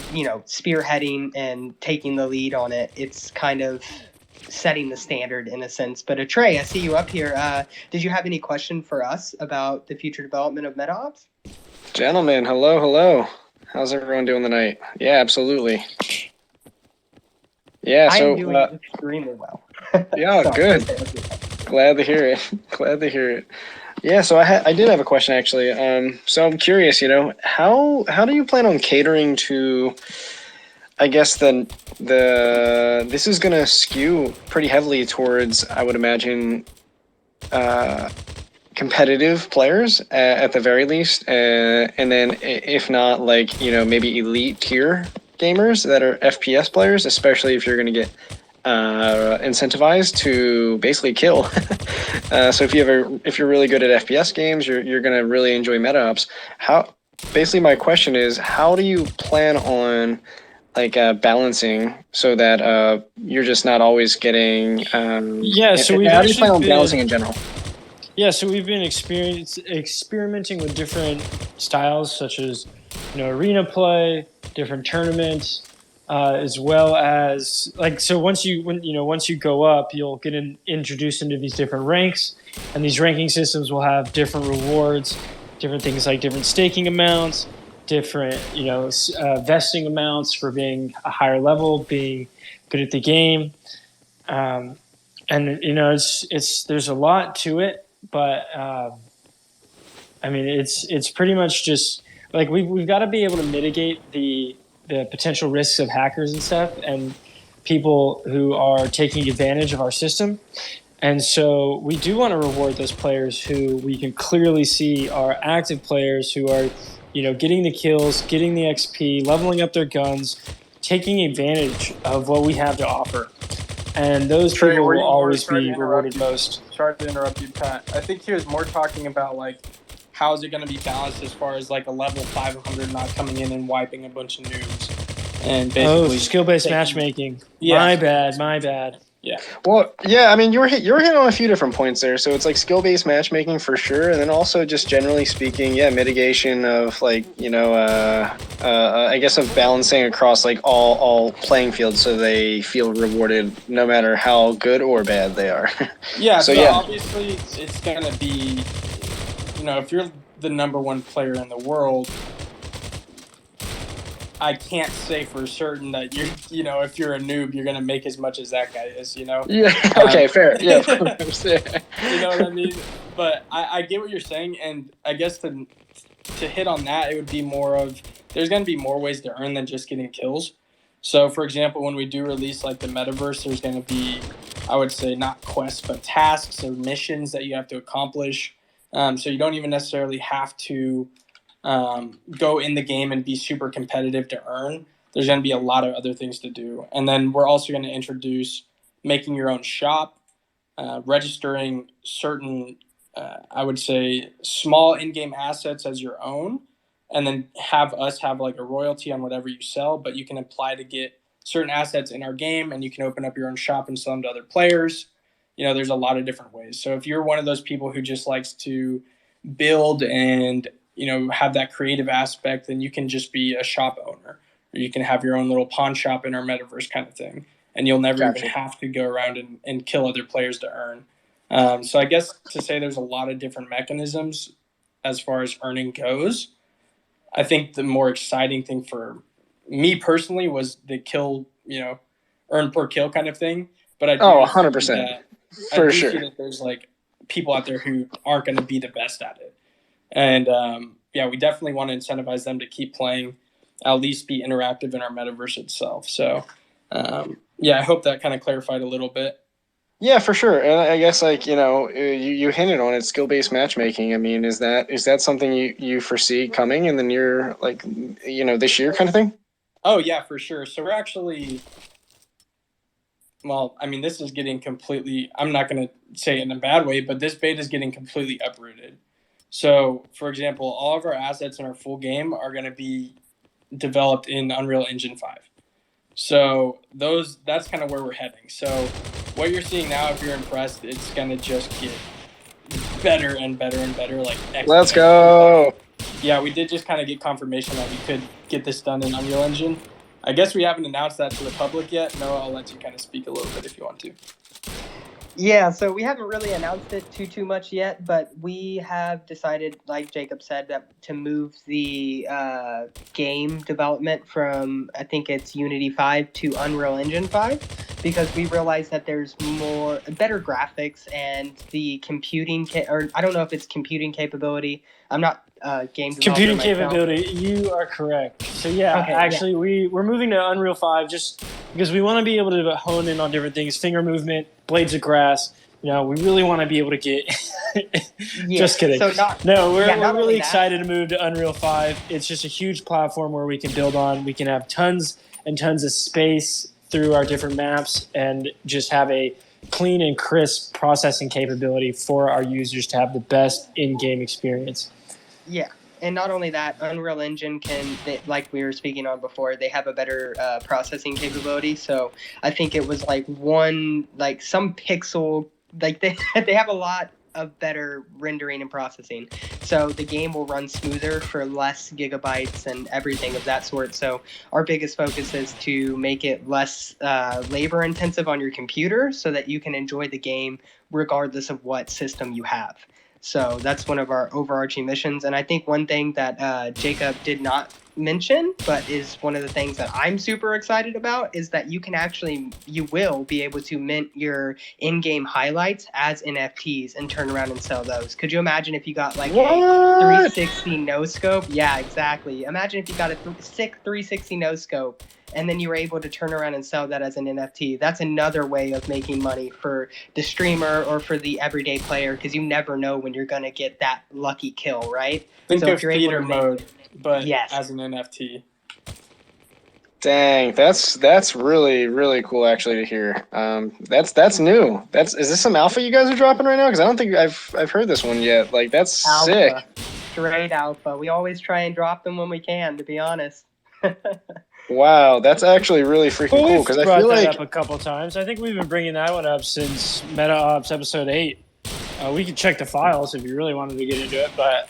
[SPEAKER 2] spearheading and taking the lead on it, it's kind of setting the standard in a sense. But Trey, I see you up here. Did you have any question for us about the future development of MetaOps?
[SPEAKER 5] Gentlemen, hello. How's everyone doing tonight? Yeah, absolutely. Yeah,
[SPEAKER 2] I
[SPEAKER 5] so
[SPEAKER 2] am doing extremely well.
[SPEAKER 5] yeah,
[SPEAKER 2] So,
[SPEAKER 5] good. Glad to hear it. Yeah, so I did have a question actually. So I'm curious, how do you plan on catering to? I guess this is gonna skew pretty heavily towards, I would imagine, competitive players at the very least, and then if not, like maybe elite tier gamers that are FPS players, especially if you're gonna get incentivized to basically kill. So if you're really good at FPS games, you're gonna really enjoy MetaOps. Basically my question is, how do you plan on like balancing so that you're just not always getting
[SPEAKER 3] So we've
[SPEAKER 5] how do you plan on
[SPEAKER 3] actually
[SPEAKER 5] balancing in general?
[SPEAKER 3] Yeah, so we've been experimenting with different styles, such as arena play, different tournaments, as well as once you go up, you'll get introduced into these different ranks, and these ranking systems will have different rewards, different things like different staking amounts, different vesting amounts for being a higher level, being good at the game, and it's there's a lot to it. But I mean, it's pretty much just like we've got to be able to mitigate the potential risks of hackers and stuff and people who are taking advantage of our system. And so we do want to reward those players who we can clearly see are active players who are, getting the kills, getting the XP, leveling up their guns, taking advantage of what we have to offer. And those
[SPEAKER 1] Trey,
[SPEAKER 3] people
[SPEAKER 1] were
[SPEAKER 3] will
[SPEAKER 1] you
[SPEAKER 3] always
[SPEAKER 1] sorry to
[SPEAKER 3] be
[SPEAKER 1] interrupt
[SPEAKER 3] rewarded
[SPEAKER 1] you.
[SPEAKER 3] most.
[SPEAKER 1] Sorry to interrupt you, Pat. I think he was more talking about like how is it going to be balanced as far as like a level 500 not coming in and wiping a bunch of noobs and basically
[SPEAKER 3] skill-based matchmaking.
[SPEAKER 1] Yeah.
[SPEAKER 3] My bad.
[SPEAKER 1] Yeah.
[SPEAKER 5] Well, yeah, I mean, you're hitting on a few different points there. So it's like skill-based matchmaking for sure, and then also just generally speaking, mitigation of like I guess of balancing across like all playing fields, so they feel rewarded no matter how good or bad they are.
[SPEAKER 1] Yeah.
[SPEAKER 5] So,
[SPEAKER 1] obviously it's gonna be, if you're the number one player in the world, I can't say for certain that if you're a noob, you're gonna make as much as that guy is.
[SPEAKER 5] Yeah. Okay. Fair. Yeah. Of course.
[SPEAKER 1] You know what I mean? But I get what you're saying, and I guess to hit on that, it would be more of there's gonna be more ways to earn than just getting kills. So, for example, when we do release like the metaverse, there's gonna be, I would say, not quests but tasks or missions that you have to accomplish. So you don't even necessarily have to go in the game and be super competitive to earn. There's going to be a lot of other things to do. And then we're also going to introduce making your own shop, registering certain, I would say, small in-game assets as your own, and then have us have like a royalty on whatever you sell, but you can apply to get certain assets in our game, and you can open up your own shop and sell them to other players. There's a lot of different ways. So if you're one of those people who just likes to build and have that creative aspect, then you can just be a shop owner, or you can have your own little pawn shop in our metaverse kind of thing, and you'll never even have to go around and kill other players to earn. So I guess to say there's a lot of different mechanisms as far as earning goes. I think the more exciting thing for me personally was the kill, earn per kill kind of thing. But I do
[SPEAKER 5] 100%. For sure.
[SPEAKER 1] see that there's like people out there who aren't going to be the best at it. And we definitely want to incentivize them to keep playing, at least be interactive in our metaverse itself. So I hope that kind of clarified a little bit.
[SPEAKER 5] Yeah, for sure. And I guess you hinted on it, skill-based matchmaking. I mean, is that something you foresee coming in the near this year kind of thing?
[SPEAKER 1] Oh yeah, for sure. So we're actually, well, I mean, this is getting completely, I'm not going to say it in a bad way, but this beta is getting completely uprooted. So, for example, all of our assets in our full game are going to be developed in Unreal Engine 5. So that's kind of where we're heading. So what you're seeing now, if you're impressed, it's going to just get better and better and better. Like,
[SPEAKER 5] let's go.
[SPEAKER 1] Yeah, we did just kind of get confirmation that we could get this done in Unreal Engine. I guess we haven't announced that to the public yet. Noah, I'll let you kind of speak a little bit if you want to.
[SPEAKER 2] Yeah, so we haven't really announced it too much yet, but we have decided, like Jacob said, that to move the game development from, I think it's Unity 5 to Unreal Engine 5, because we realized that there's better graphics and the computing, or I don't know if it's computing capability. I'm not game developer
[SPEAKER 3] computing
[SPEAKER 2] myself.
[SPEAKER 3] capability. You are correct. So we're moving to Unreal 5 just because we want to be able to hone in on different things, finger movement, blades of grass. We really want to be able to get. Just kidding.
[SPEAKER 2] So
[SPEAKER 3] we're really excited to move to Unreal 5. It's just a huge platform where we can build on. We can have tons and tons of space through our different maps and just have a clean and crisp processing capability for our users to have the best in-game experience.
[SPEAKER 2] Yeah, and not only that, Unreal Engine like we were speaking on before, they have a better processing capability. So I think it was some pixel, they have a lot of better rendering and processing. So the game will run smoother for less gigabytes and everything of that sort. So our biggest focus is to make it less labor intensive on your computer so that you can enjoy the game regardless of what system you have. So that's one of our overarching missions. And I think one thing that Jacob did not mention, but is one of the things that I'm super excited about, is that you will be able to mint your in-game highlights as NFTs and turn around and sell those. Could you imagine if you got a 360 no scope? Yeah, exactly. Imagine if you got a sick 360 no scope and then you were able to turn around and sell that as an NFT. That's another way of making money for the streamer or for the everyday player, because you never know when you're going to get that lucky kill, right?
[SPEAKER 1] Think of theater mode, but as an NFT.
[SPEAKER 5] Dang, that's really, really cool actually to hear. That's new. Is this some alpha you guys are dropping right now? Because I don't think I've heard this one yet. Like, that's
[SPEAKER 2] alpha.
[SPEAKER 5] Sick.
[SPEAKER 2] Straight alpha. We always try and drop them when we can, to be honest.
[SPEAKER 5] Wow, that's actually really freaking cool. Because I feel
[SPEAKER 3] that up a couple times. I think we've been bringing that one up since MetaOps episode 8. We could check the files if you really wanted to get into it, but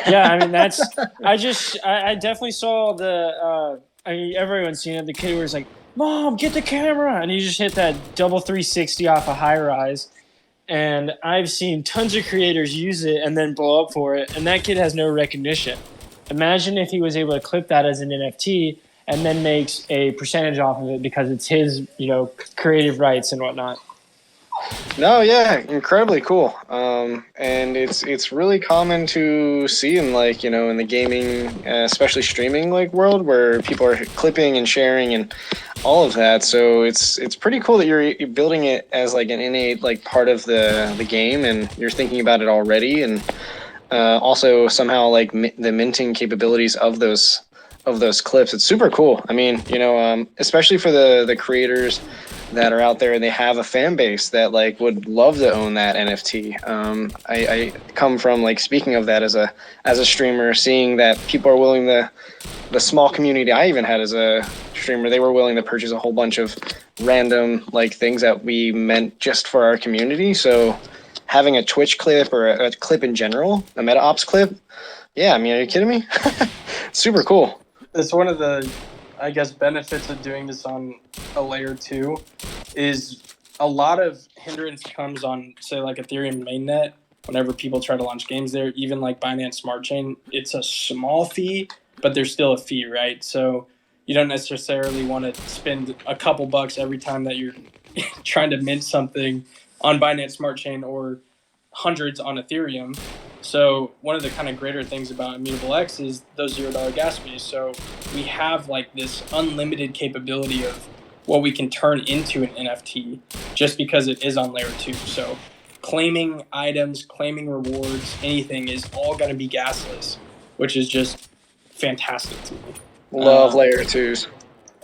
[SPEAKER 3] yeah, I mean I definitely saw everyone's seen it. The kid was like, "Mom, get the camera," and he just hit that double 360 off a high rise. And I've seen tons of creators use it and then blow up for it, and that kid has no recognition. Imagine if he was able to clip that as an NFT and then makes a percentage off of it because it's his, creative rights and whatnot.
[SPEAKER 5] No, yeah, incredibly cool. And it's really common to see in in the gaming, especially streaming world, where people are clipping and sharing and all of that. So it's pretty cool that you're building it as an innate part of the game, and you're thinking about it already, and also somehow the minting capabilities of those clips. It's super cool. I mean, especially for the creators that are out there and they have a fan base that would love to own that NFT. I come from speaking of that as a streamer, seeing that people are willing the small community I even had as a streamer, they were willing to purchase a whole bunch of random things that we meant just for our community. So having a Twitch clip or a clip in general, a MetaOps clip, yeah, I mean, are you kidding me? Super cool.
[SPEAKER 1] It's one of the, I guess, benefits of doing this on a layer 2 is a lot of hindrance comes on, say, Ethereum mainnet. Whenever people try to launch games there, even Binance Smart Chain, it's a small fee, but there's still a fee, right? So you don't necessarily want to spend a couple bucks every time that you're trying to mint something on Binance Smart Chain or hundreds on Ethereum. So one of the kind of greater things about Immutable X is those $0 gas fees. So we have like this unlimited capability of what we can turn into an NFT just because it is on layer 2. So claiming items, claiming rewards, anything is all going to be gasless, which is just fantastic to me.
[SPEAKER 5] Love layer 2s.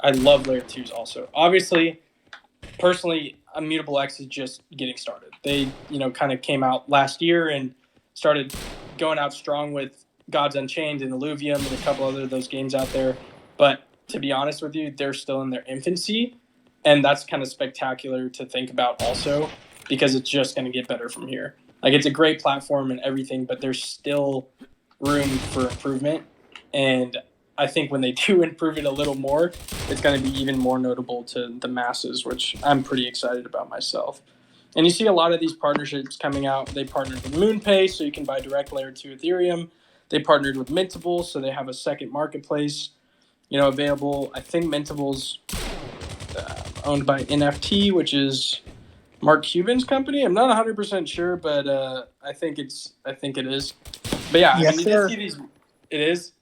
[SPEAKER 1] I love layer 2s also. Obviously, personally, Immutable X is just getting started. They, kind of came out last year and started going out strong with Gods Unchained and Illuvium and a couple other of those games out there. But to be honest with you, they're still in their infancy. And that's kind of spectacular to think about also, because it's just going to get better from here. Like, it's a great platform and everything, but there's still room for improvement. And I think when they do improve it a little more, it's going to be even more notable to the masses, which I'm pretty excited about myself. And you see a lot of these partnerships coming out. They partnered with MoonPay, so you can buy direct layer 2 Ethereum. They partnered with Mintable, so they have a second marketplace, available. I think Mintable's owned by NFT, which is Mark Cuban's company. I'm not 100% sure, but I think it is. But yeah,
[SPEAKER 2] Yes,
[SPEAKER 1] you
[SPEAKER 2] sir.
[SPEAKER 1] did see these. It is?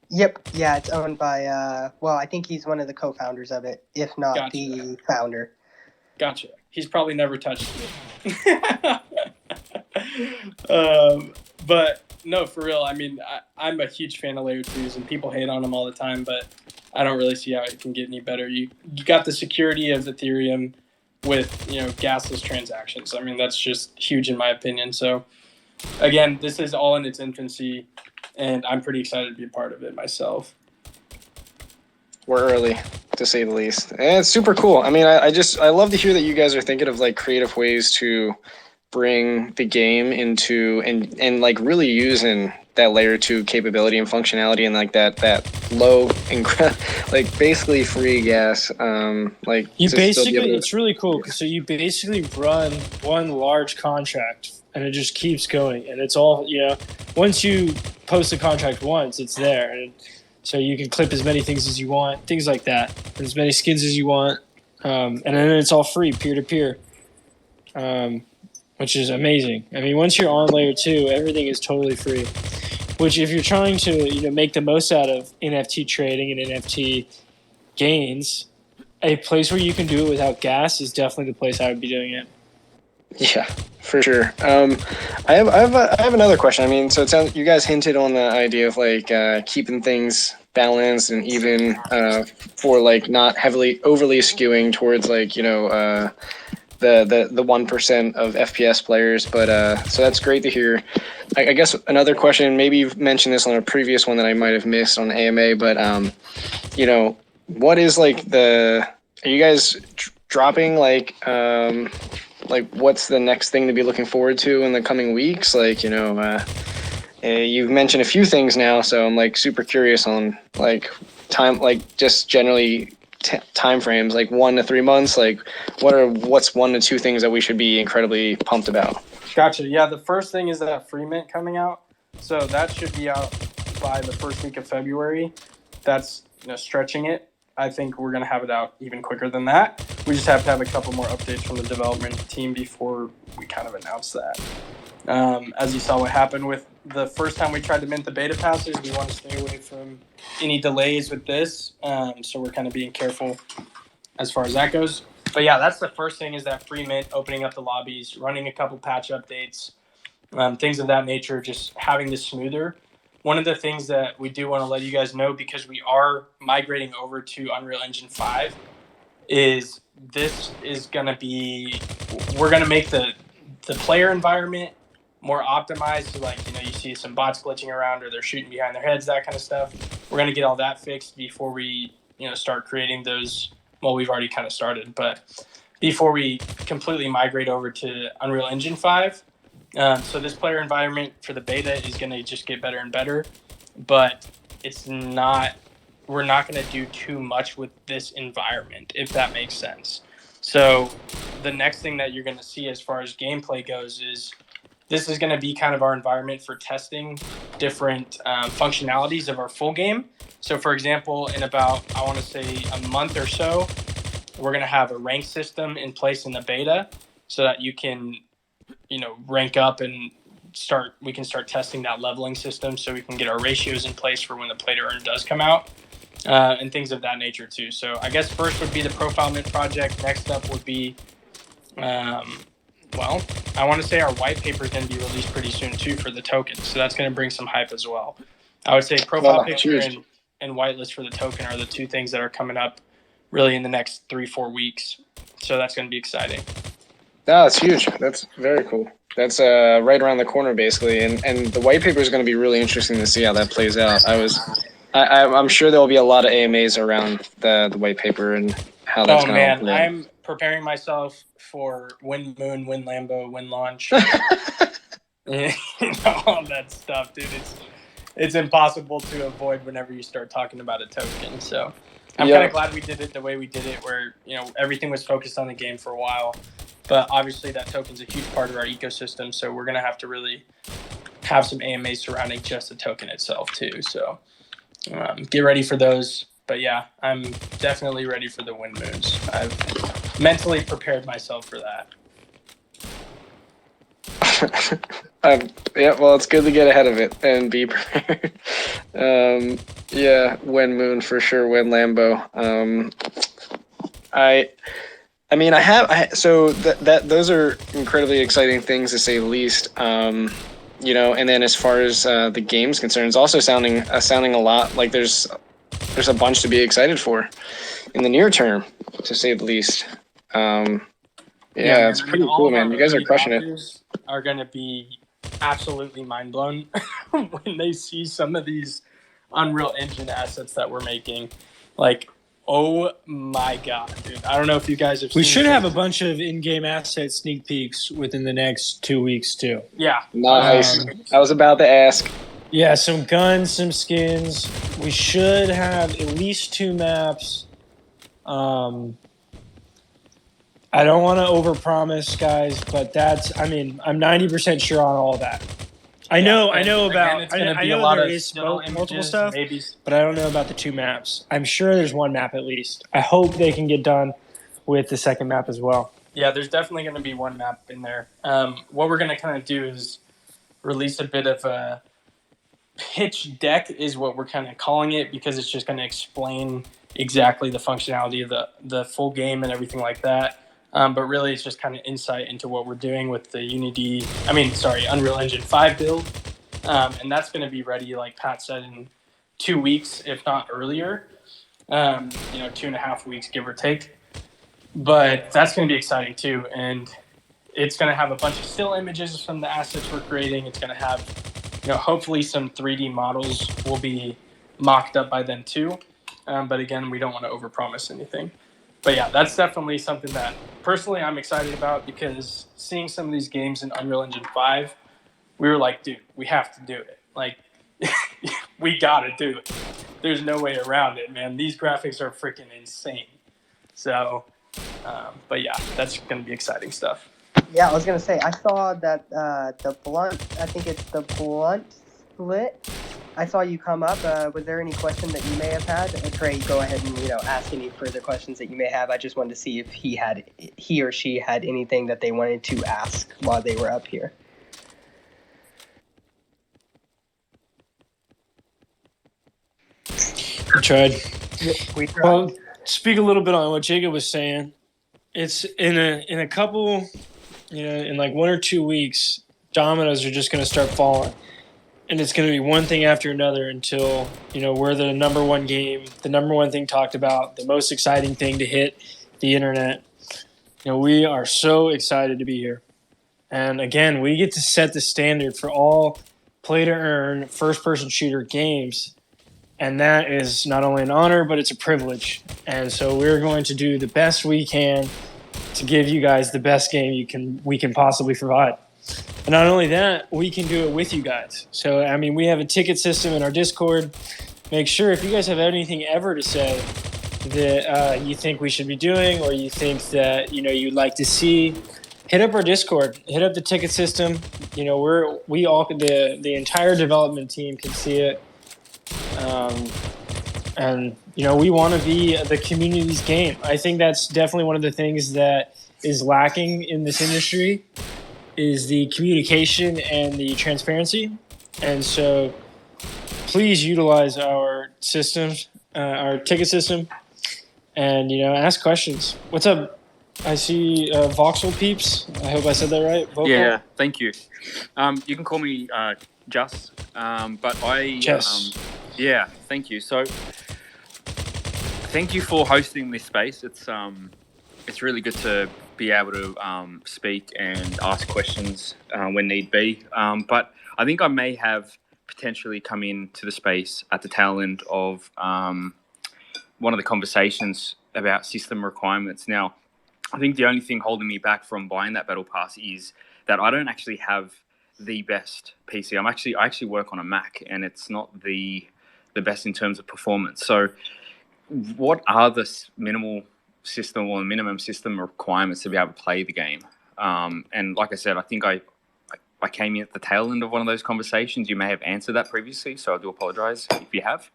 [SPEAKER 2] Yep. Yeah, it's owned by, I think he's one of the co-founders of it, if not
[SPEAKER 1] Gotcha.
[SPEAKER 2] the founder.
[SPEAKER 1] Gotcha. He's probably never touched it. But no, for real. I mean, I'm a huge fan of layer 2s, and people hate on them all the time, but I don't really see how it can get any better. You got the security of Ethereum with, gasless transactions. I mean, that's just huge in my opinion. So again, this is all in its infancy, and I'm pretty excited to be a part of it myself.
[SPEAKER 5] We're early, to say the least. And it's super cool. I mean, I love to hear that you guys are thinking of like creative ways to bring the game into and like really using that layer 2 capability and functionality and like that low like basically free gas. Like
[SPEAKER 3] You
[SPEAKER 5] to
[SPEAKER 3] basically,
[SPEAKER 5] still be able to-
[SPEAKER 3] it's really cool. So you basically run one large contract, and it just keeps going, and it's all once you post a contract once, it's there, and so you can clip as many things as you want, things like that, and as many skins as you want, and then it's all free, peer to peer, which is amazing. I mean, once you're on layer 2, everything is totally free. Which, if you're trying to make the most out of NFT trading and NFT gains, a place where you can do it without gas is definitely the place I would be doing it.
[SPEAKER 5] Yeah, for sure. I have another question. I mean, so it sounds you guys hinted on the idea of like keeping things balanced and even for like not overly skewing towards like the 1% of FPS players. But so that's great to hear. I guess another question. Maybe you've mentioned this on a previous one that I might have missed on AMA. But what is like are you guys dropping like what's the next thing to be looking forward to in the coming weeks? Like, you've mentioned a few things now, so I'm like super curious on like time, like just generally time frames, like 1 to 3 months. Like, what's 1 to 2 things that we should be incredibly pumped about?
[SPEAKER 1] Gotcha. Yeah, the first thing is that free mint coming out. So that should be out by the first week of February. That's stretching it. I think we're going to have it out even quicker than that. We just have to have a couple more updates from the development team before we kind of announce that. As you saw what happened with the first time we tried to mint the beta passes, we want to stay away from any delays with this. So we're kind of being careful as far as that goes. But yeah, that's the first thing, is that free mint, opening up the lobbies, running a couple patch updates, things of that nature, just having this smoother. One of the things that we do want to let you guys know, because we are migrating over to Unreal Engine 5, is this is going to be, we're going to make the player environment more optimized. So like, you see some bots glitching around or they're shooting behind their heads, that kind of stuff. We're going to get all that fixed before we, start creating those. Well, we've already kind of started, but before we completely migrate over to Unreal Engine 5. So this player environment for the beta is going to just get better and better, but we're not going to do too much with this environment, if that makes sense. So the next thing that you're going to see as far as gameplay goes is this is going to be kind of our environment for testing different functionalities of our full game. So for example, in about, I want to say a month or so, we're going to have a rank system in place in the beta so that you can rank up and can start testing that leveling system, so we can get our ratios in place for when the play to earn does come out, and things of that nature too. So I guess first would be the profile mint project. Next up would be, well, I want to say our white paper is going to be released pretty soon too for the tokens. So that's going to bring some hype as well. I would say profile picture and whitelist for the token are the two things that are coming up really in the next 3-4 weeks. So that's going to be exciting.
[SPEAKER 5] No, that's huge. That's very cool. That's right around the corner basically, and the white paper is going to be really interesting to see how that plays out. I'm sure there will be a lot of AMAs around the white paper and how that's going to play out.
[SPEAKER 1] I'm preparing myself for Win Moon, Win Lambo, Win Launch. All that stuff, dude. It's impossible to avoid whenever you start talking about a token. So I'm kind of glad we did it the way we did it, where everything was focused on the game for a while. But obviously that token's a huge part of our ecosystem, so we're going to have to really have some AMAs surrounding just the token itself too. So get ready for those. But yeah, I'm definitely ready for the Win Moons. I've mentally prepared myself for that.
[SPEAKER 5] Yeah, well, it's good to get ahead of it and be prepared. Yeah, Win Moon for sure, Win Lambo. So those are incredibly exciting things to say the least. And then as far as the game's concerned, it's also sounding a lot like there's a bunch to be excited for in the near term, to say the least. It's pretty cool, man. You guys are crushing it.
[SPEAKER 1] Are going to be absolutely mind blown when they see some of these Unreal Engine assets that we're making. Like, oh my god, dude! I don't know if you guys have.
[SPEAKER 3] We should have a bunch of in-game asset sneak peeks within the next 2 weeks too.
[SPEAKER 1] Yeah,
[SPEAKER 5] nice. I was about to ask.
[SPEAKER 3] Yeah, some guns, some skins. We should have at least 2 maps. I don't want to overpromise, guys, but I'm 90% sure on all that. I know about multiple stuff, but I don't know about the 2 maps. I'm sure there's 1 map at least. I hope they can get done with the second map as well.
[SPEAKER 1] Yeah, there's definitely going to be 1 map in there. What we're going to kind of do is release a bit of a pitch deck is what we're kind of calling it, because it's just going to explain exactly the functionality of the full game and everything like that. But really, it's just kind of insight into what we're doing with the Unreal Engine 5 build. And that's going to be ready, like Pat said, in 2 weeks, if not earlier. 2.5 weeks, give or take. But that's going to be exciting too. And it's going to have a bunch of still images from the assets we're creating. It's going to have, hopefully some 3D models will be mocked up by then too. But again, we don't want to overpromise anything. But yeah, that's definitely something that personally I'm excited about, because seeing some of these games in Unreal Engine 5, we were like, dude, we have to do it. Like, we got to do it. There's no way around it, man. These graphics are freaking insane. So, but yeah, that's going to be exciting stuff.
[SPEAKER 2] Yeah, I was going to say, I saw that the blunt split. I saw you come up. Was there any question that you may have had? Trey, go ahead and ask any further questions that you may have. I just wanted to see if he or she had anything that they wanted to ask while they were up here.
[SPEAKER 3] We tried.
[SPEAKER 2] We tried.
[SPEAKER 3] Well, speak a little bit on what Jacob was saying. It's in a couple, in like 1 or 2 weeks, dominoes are just going to start falling. And it's going to be one thing after another until, we're the number one game, the number one thing talked about, the most exciting thing to hit the internet. We are so excited to be here. And again, we get to set the standard for all play-to-earn first-person shooter games. And that is not only an honor, but it's a privilege. And so we're going to do the best we can to give you guys the best game we can possibly provide. And not only that, we can do it with you guys. So, we have a ticket system in our Discord. Make sure if you guys have anything ever to say that you think we should be doing, or you think that, you'd like to see, hit up our Discord, hit up the ticket system. The entire development team can see it. We want to be the community's game. I think that's definitely one of the things that is lacking in this industry. is the communication and the transparency. And so please utilize our system, our ticket system, and ask questions. What's up? I see Voxel Peeps. I hope I said that right. Vocal?
[SPEAKER 6] Yeah, thank you. You can call me Just, but
[SPEAKER 3] Chess.
[SPEAKER 6] yeah, thank you. So, thank you for hosting this space. It's really good to be able to speak and ask questions when need be. But I think I may have potentially come into the space at the tail end of one of the conversations about system requirements. Now, I think the only thing holding me back from buying that battle pass is that I don't actually have the best PC. I actually work on a Mac, and it's not the best in terms of performance. So, what are the minimum system requirements to be able to play the game? And like I said, I think I came in at the tail end of one of those conversations. You may have answered that previously, so I do apologize if you have.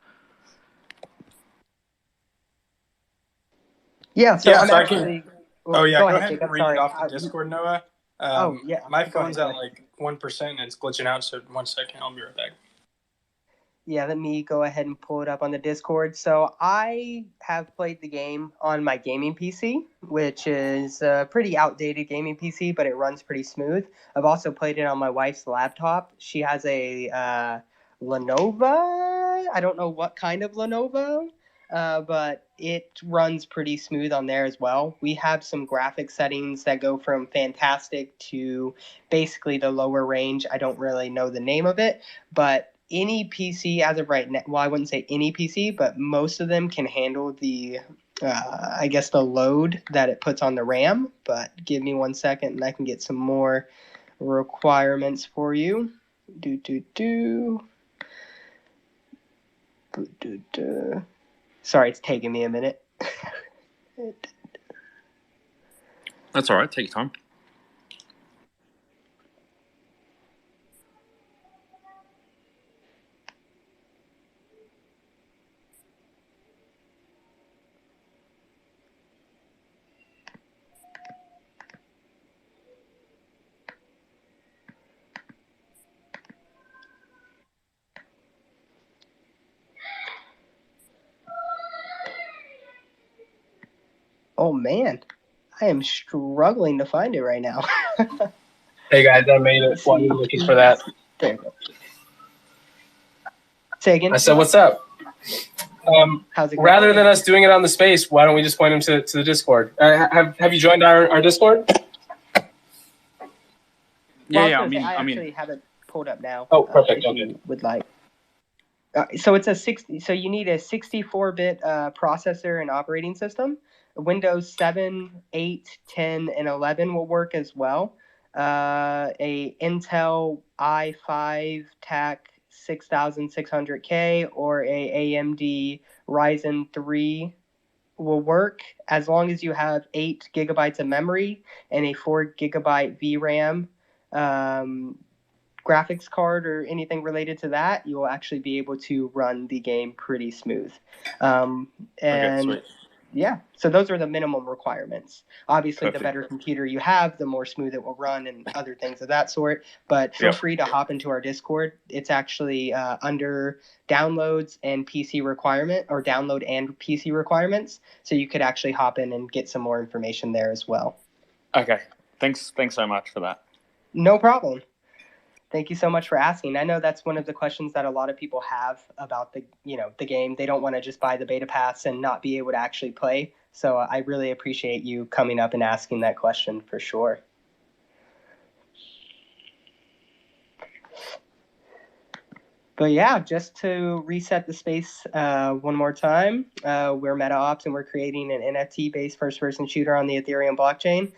[SPEAKER 1] Yeah, so I'm actually.
[SPEAKER 4] Well, go ahead,
[SPEAKER 1] and read it off the Discord, Noah. My phone's at like 1% and it's glitching out. So 1 second, I'll be right back.
[SPEAKER 2] Yeah, let me go ahead and pull it up on the Discord. So I have played the game on my gaming PC, which is a pretty outdated gaming PC, but it runs pretty smooth. I've also played it on my wife's laptop. She has a Lenovo. I don't know what kind of Lenovo, but it runs pretty smooth on there as well. We have some graphic settings that go from fantastic to basically the lower range. I don't really know the name of it, but any PC as of right now, well, I wouldn't say any PC, but most of them can handle the load that it puts on the RAM. But give me 1 second and I can get some more requirements for you. Sorry, it's taking me a minute.
[SPEAKER 6] That's all right. Take your time.
[SPEAKER 2] Oh man, I am struggling to find it right now.
[SPEAKER 1] Hey guys, I made it while you're looking for that.
[SPEAKER 2] There you go. Say again.
[SPEAKER 1] I said, what's up?
[SPEAKER 2] How's it going?
[SPEAKER 1] Rather than us doing it on the space, why don't we just point them to the Discord? Have you joined our Discord?
[SPEAKER 6] Yeah,
[SPEAKER 2] I actually have it pulled up now.
[SPEAKER 1] Oh, perfect.
[SPEAKER 2] If you would like. So it's a 60. So you need a 64-bit processor and operating system. Windows 7, 8, 10, and 11 will work as well. A Intel i5 TAC 6600K or a AMD Ryzen 3 will work as long as you have 8 gigabytes of memory and a 4 gigabyte VRAM graphics card or anything related to that. You will actually be able to run the game pretty smooth.
[SPEAKER 6] Okay, sweet.
[SPEAKER 2] Yeah, so those are the minimum requirements. Obviously,
[SPEAKER 6] Perfect.
[SPEAKER 2] The better computer you have, the more smooth it will run and other things of that sort. But feel free to hop into our Discord. It's actually under downloads and PC requirement, or download and PC requirements. So you could actually hop in and get some more information there as well.
[SPEAKER 6] Okay, thanks so much for that.
[SPEAKER 2] No problem. Thank you so much for asking. I know that's one of the questions that a lot of people have about the game. They don't want to just buy the beta pass and not be able to actually play. So I really appreciate you coming up and asking that question for sure. But yeah, just to reset the space one more time, we're MetaOps and we're creating an NFT-based first-person shooter on the Ethereum blockchain.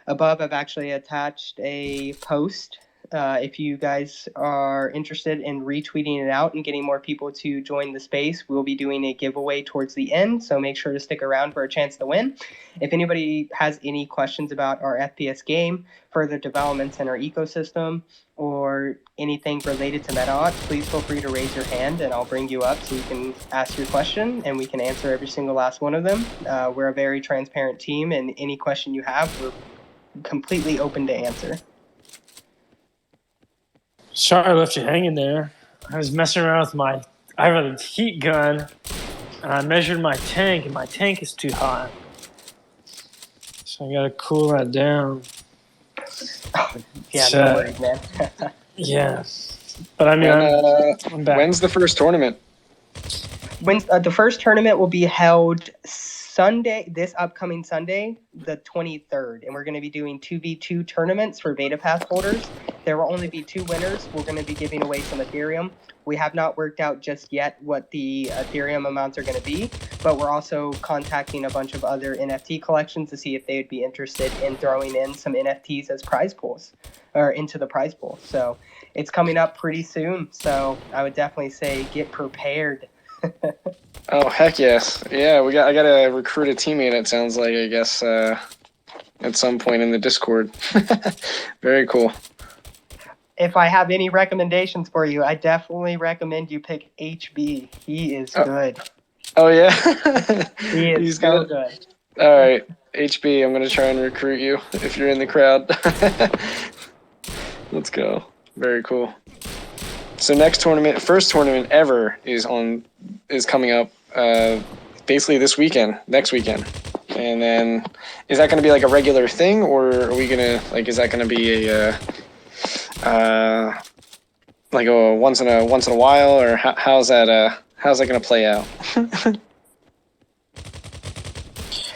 [SPEAKER 2] Above, I've actually attached a post. If you guys are interested in retweeting it out and getting more people to join the space, we'll be doing a giveaway towards the end, so make sure to stick around for a chance to win. If anybody has any questions about our FPS game, further developments in our ecosystem, or anything related to MetaOps, please feel free to raise your hand and I'll bring you up so you can ask your question and we can answer every single last one of them. We're a very transparent team, and any question you have, we're completely open to answer.
[SPEAKER 3] Sorry I left you hanging there. I was messing around with I have a heat gun, and I measured my tank, and my tank is too hot. So I got to cool that down.
[SPEAKER 2] Yeah,
[SPEAKER 3] So,
[SPEAKER 2] no worries, man.
[SPEAKER 3] yeah. But I mean, I'm back.
[SPEAKER 5] When's the first tournament?
[SPEAKER 2] The first tournament will be held Sunday, this upcoming Sunday, the 23rd, and we're going to be doing 2v2 tournaments for Beta Pass holders. There will only be 2 winners. We're going to be giving away some Ethereum. We have not worked out just yet what the Ethereum amounts are going to be, but we're also contacting a bunch of other NFT collections to see if they would be interested in throwing in some NFTs as prize pools, or into the prize pool. So it's coming up pretty soon, so I would definitely say get prepared.
[SPEAKER 5] Oh, heck yes. Yeah, I got to recruit a teammate, it sounds like, I guess, at some point in the Discord. Very cool.
[SPEAKER 2] If I have any recommendations for you, I definitely recommend you pick HB. He is good.
[SPEAKER 5] Oh, yeah?
[SPEAKER 2] He is
[SPEAKER 5] He's
[SPEAKER 2] so good.
[SPEAKER 5] All right, HB, I'm going to try and recruit you if you're in the crowd. Let's go. Very cool. So first tournament ever is coming up basically this weekend, next weekend. And then is that going to be like a regular thing, or are we going to is that going to be a once in a while, or how's that going to play out?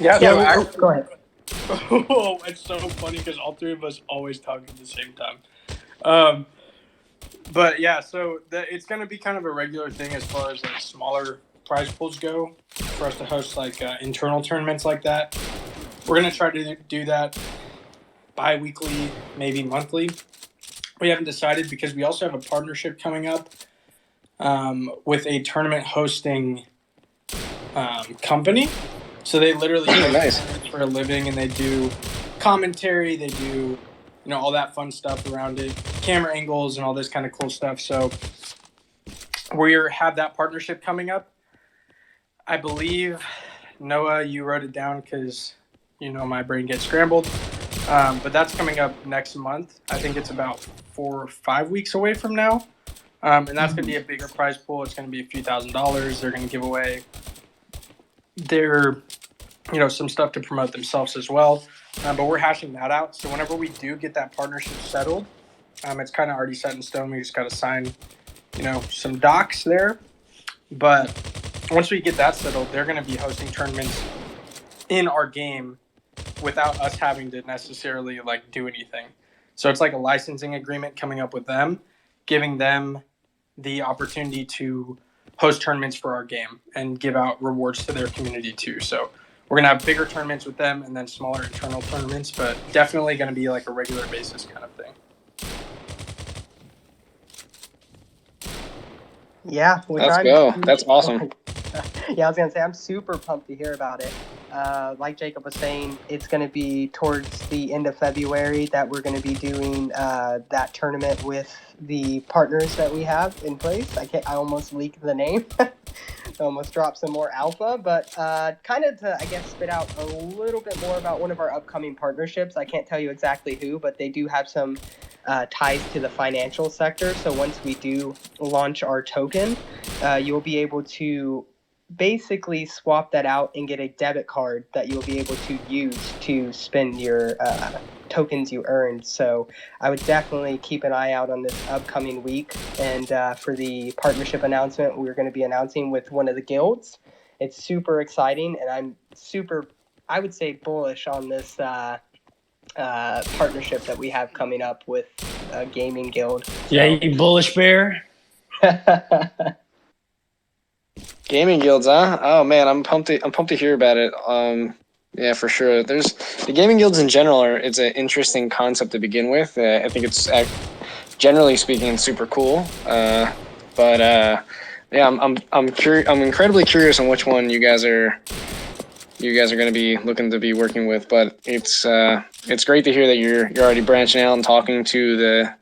[SPEAKER 1] Yeah,
[SPEAKER 2] Go ahead.
[SPEAKER 1] Oh, it's so funny because all 3 of us always talk at the same time. But yeah, so it's going to be kind of a regular thing as far as like smaller prize pools go for us to host internal tournaments like that. We're going to try to do that bi-weekly, maybe monthly. We haven't decided because we also have a partnership coming up with a tournament hosting company. So they literally host tournaments for a living, and they do commentary, they do all that fun stuff around it, camera angles and all this kind of cool stuff. So we have that partnership coming up. I believe, Noah, you wrote it down because my brain gets scrambled. But that's coming up next month. I think it's about 4 or 5 weeks away from now. And that's going to be a bigger prize pool. It's going to be a few $1,000s. They're going to give away some stuff to promote themselves as well. But we're hashing that out. So whenever we do get that partnership settled, it's kind of already set in stone. We just got to sign, some docs there. But once we get that settled, they're going to be hosting tournaments in our game without us having to necessarily do anything. So it's like a licensing agreement coming up with them, giving them the opportunity to host tournaments for our game and give out rewards to their community too. So we're going to have bigger tournaments with them and then smaller internal tournaments, but definitely going to be like a regular basis kind of thing.
[SPEAKER 2] Yeah.
[SPEAKER 5] Let's go. That's awesome.
[SPEAKER 2] Yeah, I was going to say, I'm super pumped to hear about it. Like Jacob was saying, it's going to be towards the end of February that we're going to be doing that tournament with the partners that we have in place. I almost leaked the name. I almost dropped some more alpha, but kind of to, I guess, spit out a little bit more about one of our upcoming partnerships. I can't tell you exactly who, but they do have some ties to the financial sector. So once we do launch our token, you'll be able to basically swap that out and get a debit card that you'll be able to use to spend your tokens you earned. So I would definitely keep an eye out on this upcoming week. And for the partnership announcement, we're going to be announcing with one of the guilds. It's super exciting, and I'm I would say, bullish on this partnership that we have coming up with a gaming guild.
[SPEAKER 3] Yeah, you bullish bear.
[SPEAKER 5] Gaming guilds, huh? Oh man, I'm pumped to hear about it. Yeah, for sure. There's the gaming guilds in general it's an interesting concept to begin with. I think it's generally speaking super cool. But yeah, I'm incredibly curious on which one you guys are going to be looking to be working with. But it's great to hear that you're already branching out and talking to the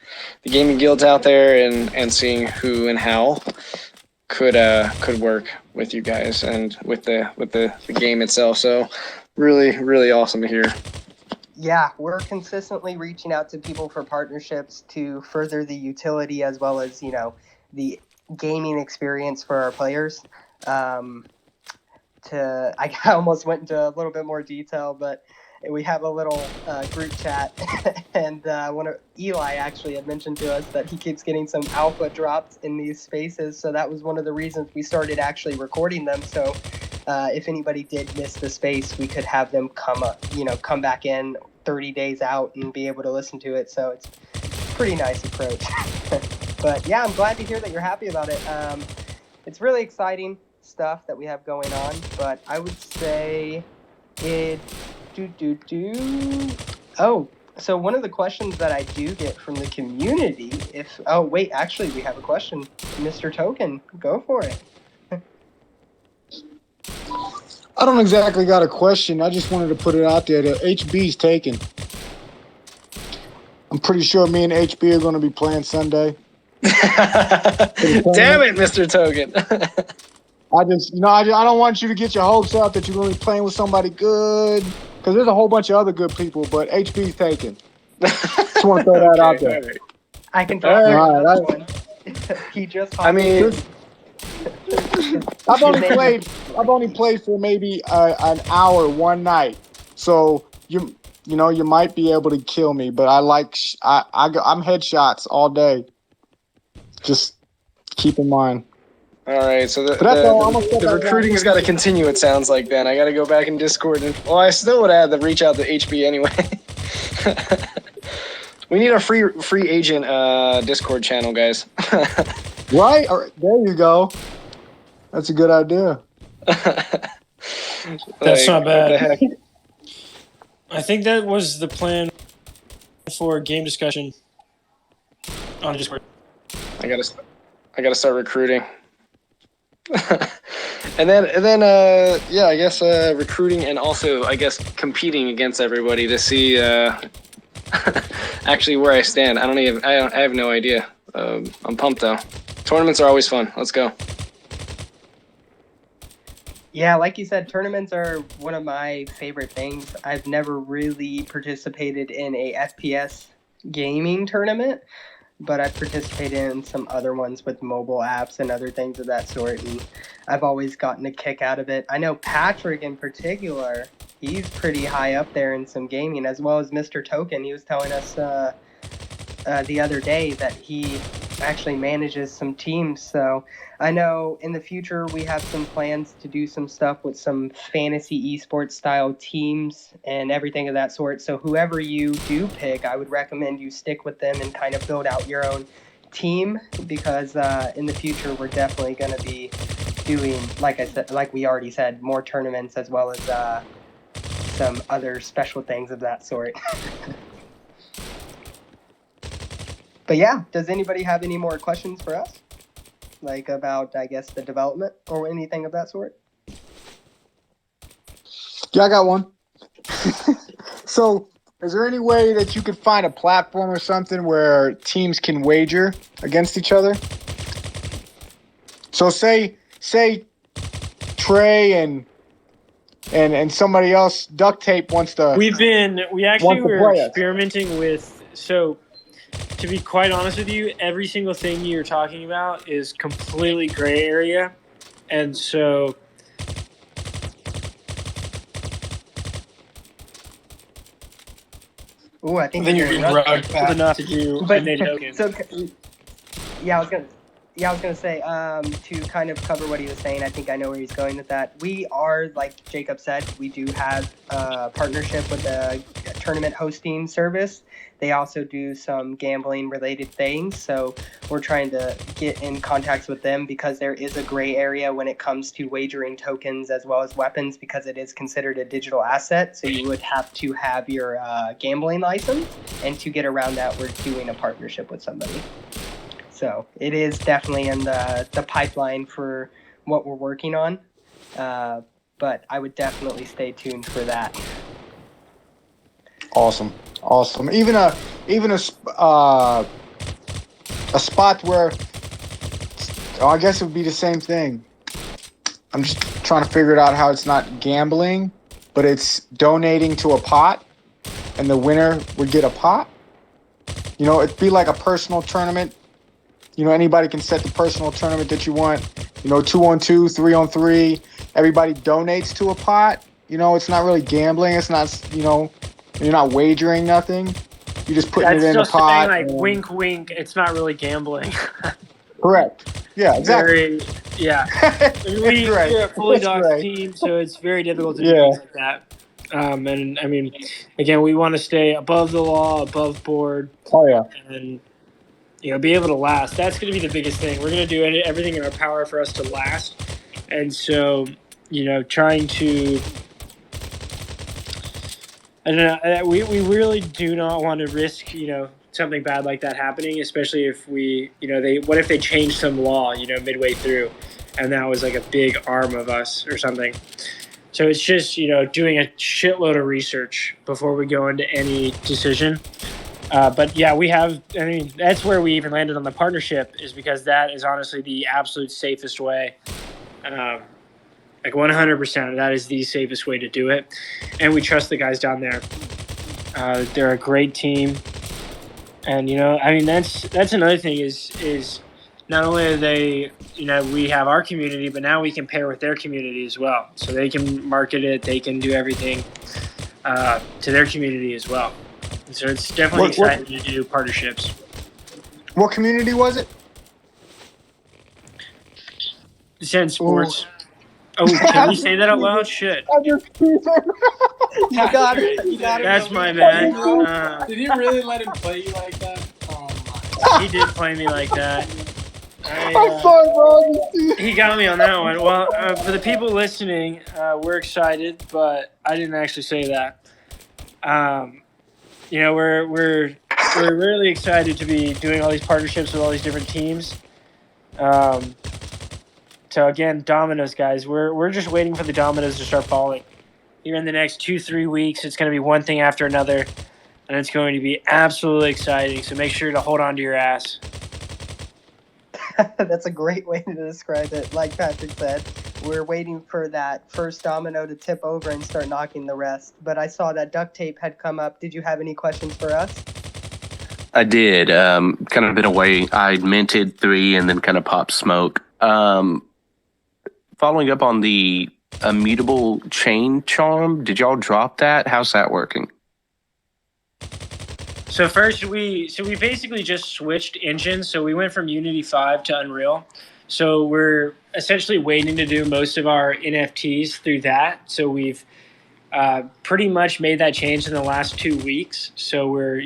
[SPEAKER 5] gaming guilds out there and seeing who and how could work with you guys and with the game itself. So really, really awesome to hear.
[SPEAKER 2] yeah, we're consistently reaching out to people for partnerships to further the utility as well as, the gaming experience for our players. I almost went into a little bit more detail, but we have a little group chat, and one of Eli actually had mentioned to us that he keeps getting some alpha dropped in these spaces, so that was one of the reasons we started actually recording them. So if anybody did miss the space, we could have them come back in 30 days out and be able to listen to it. So it's a pretty nice approach. But yeah, I'm glad to hear that you're happy about it. It's really exciting stuff that we have going on, but I would say it oh, so one of the questions that I do get from the community, actually we have a question. Mr. Token, go for it.
[SPEAKER 4] I don't exactly got a question. I just wanted to put it out there that HB's taken. I'm pretty sure me and HB are going to be playing Sunday.
[SPEAKER 5] Damn it, Mr. Token.
[SPEAKER 4] I don't want you to get your hopes up that you're going to be playing with somebody good, because there's a whole bunch of other good people, but HB's taken. Just want to throw that out there.
[SPEAKER 5] Right.
[SPEAKER 2] I can talk about
[SPEAKER 4] All
[SPEAKER 2] another one. He just
[SPEAKER 5] I mean,
[SPEAKER 4] I've only played for maybe an hour one night, so you might be able to kill me, but I'm headshots all day. Just keep in mind.
[SPEAKER 5] all right, so
[SPEAKER 4] the
[SPEAKER 5] the recruiting has got to continue, it sounds like, then. I got to go back in Discord. Well, I still would have to reach out to HB anyway. We need a free agent Discord channel, guys.
[SPEAKER 4] Right? There you go. That's a good idea.
[SPEAKER 3] That's not bad.
[SPEAKER 5] What the heck?
[SPEAKER 3] I think that was the plan for game discussion on Discord.
[SPEAKER 5] I gotta start recruiting. and then yeah, I guess recruiting and also I guess competing against everybody to see actually where I stand. I have no idea. I'm pumped though. Tournaments are always fun. Let's go.
[SPEAKER 2] Yeah, like you said, tournaments are one of my favorite things. I've never really participated in a FPS gaming tournament, but I've participated in some other ones with mobile apps and other things of that sort, and I've always gotten a kick out of it. I know Patrick in particular, he's pretty high up there in some gaming, as well as Mr. Token. He was telling us the other day that he actually manages some teams. So I know in the future we have some plans to do some stuff with some fantasy esports style teams and everything of that sort. So whoever you do pick, I would recommend you stick with them and kind of build out your own team, because in the future we're definitely going to be doing, like we already said, more tournaments as well as some other special things of that sort. But yeah, does anybody have any more questions for us? Like about, I guess, the development or anything of that sort?
[SPEAKER 4] Yeah, I got one. So, is there any way that you could find a platform or something where teams can wager against each other? So, say Trey and somebody else, Duct Tape wants to.
[SPEAKER 3] We actually were
[SPEAKER 4] play us.
[SPEAKER 3] experimenting with, so to be quite honest with you, every single thing you're talking about is completely gray area. And so
[SPEAKER 2] Ooh, I think
[SPEAKER 1] Then you're
[SPEAKER 2] we're
[SPEAKER 1] getting rugged back.
[SPEAKER 3] enough to do a
[SPEAKER 2] But
[SPEAKER 3] native token.
[SPEAKER 2] so yeah, I was gonna say, to kind of cover what he was saying, I think I know where he's going with that. We are, like Jacob said, we do have a partnership with a tournament hosting service. They also do some gambling related things, so we're trying to get in contacts with them because there is a gray area when it comes to wagering tokens as well as weapons, because it is considered a digital asset. So you would have to have your gambling license, and to get around that, we're doing a partnership with somebody. So it is definitely in the pipeline for what we're working on, but I would definitely stay tuned for that.
[SPEAKER 4] Awesome. Even a spot where, I guess it would be the same thing. I'm just trying to figure it out how it's not gambling, but it's donating to a pot. and the winner would get a pot. You know, it'd be like a personal tournament. You know, anybody can set the personal tournament that you want. You know, 2-on-2, 3-on-3. Everybody donates to a pot. You know, it's not really gambling. It's not, you know, you're not wagering nothing. You're just putting
[SPEAKER 3] That's
[SPEAKER 4] it in a
[SPEAKER 3] just saying,
[SPEAKER 4] pot.
[SPEAKER 3] like, wink, wink. It's not really gambling.
[SPEAKER 4] Correct. Yeah, exactly.
[SPEAKER 3] Very, yeah.
[SPEAKER 4] It's great.
[SPEAKER 3] We're a fully
[SPEAKER 4] It's
[SPEAKER 3] doxed
[SPEAKER 4] great.
[SPEAKER 3] team, so it's very difficult to do
[SPEAKER 4] Yeah.
[SPEAKER 3] things like that. And I mean, again, we want to stay above the law, above board,
[SPEAKER 4] Oh yeah.
[SPEAKER 3] and be able to last. That's going to be the biggest thing. We're going to do everything in our power for us to last, and so trying to. I don't know. We really do not want to risk something bad like that happening, especially if what if they change some law midway through, and that was like a big arm of us or something. So it's just doing a shitload of research before we go into any decision. But yeah, we have. I mean, that's where we even landed on the partnership, is because that is honestly the absolute safest way. Like 100%, that is the safest way to do it, and we trust the guys down there. They're a great team, and I mean that's another thing is not only are they we have our community, but now we can pair with their community as well, so they can market it, they can do everything to their community as well. And so it's definitely exciting to do partnerships.
[SPEAKER 4] What community was it?
[SPEAKER 3] Zen Sports. Ooh. Oh, can we say that out loud? Shit.
[SPEAKER 2] You got it. You got it.
[SPEAKER 3] That's my bad.
[SPEAKER 1] Did he really let him play you like that? Oh my.
[SPEAKER 3] He did play me like that.
[SPEAKER 4] I'm sorry, bro.
[SPEAKER 3] He got me on that one. Well, for the people listening, we're excited, but I didn't actually say that. We're really excited to be doing all these partnerships with all these different teams. So again, dominoes, guys. We're just waiting for the dominoes to start falling. Here in the next 2-3 weeks, it's going to be one thing after another, and it's going to be absolutely exciting. So make sure to hold on to your ass.
[SPEAKER 2] That's a great way to describe it. Like Patrick said, we're waiting for that first domino to tip over and start knocking the rest. But I saw that duct tape had come up. Did you have any questions for us?
[SPEAKER 7] I did. Kind of been away. I minted 3 and then kind of popped smoke. Following up on the immutable chain charm, did y'all drop that? How's that working?
[SPEAKER 3] So first, we basically just switched engines. So we went from Unity 5 to Unreal. So we're essentially waiting to do most of our NFTs through that. So we've pretty much made that change in the last 2 weeks. So we're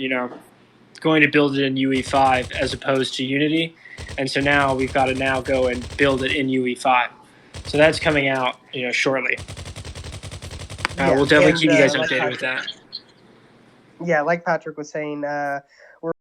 [SPEAKER 3] going to build it in UE5 as opposed to Unity, and so now we've got to go and build it in UE5. So that's coming out shortly. We'll definitely keep you guys updated with that.
[SPEAKER 2] Yeah, like Patrick was saying,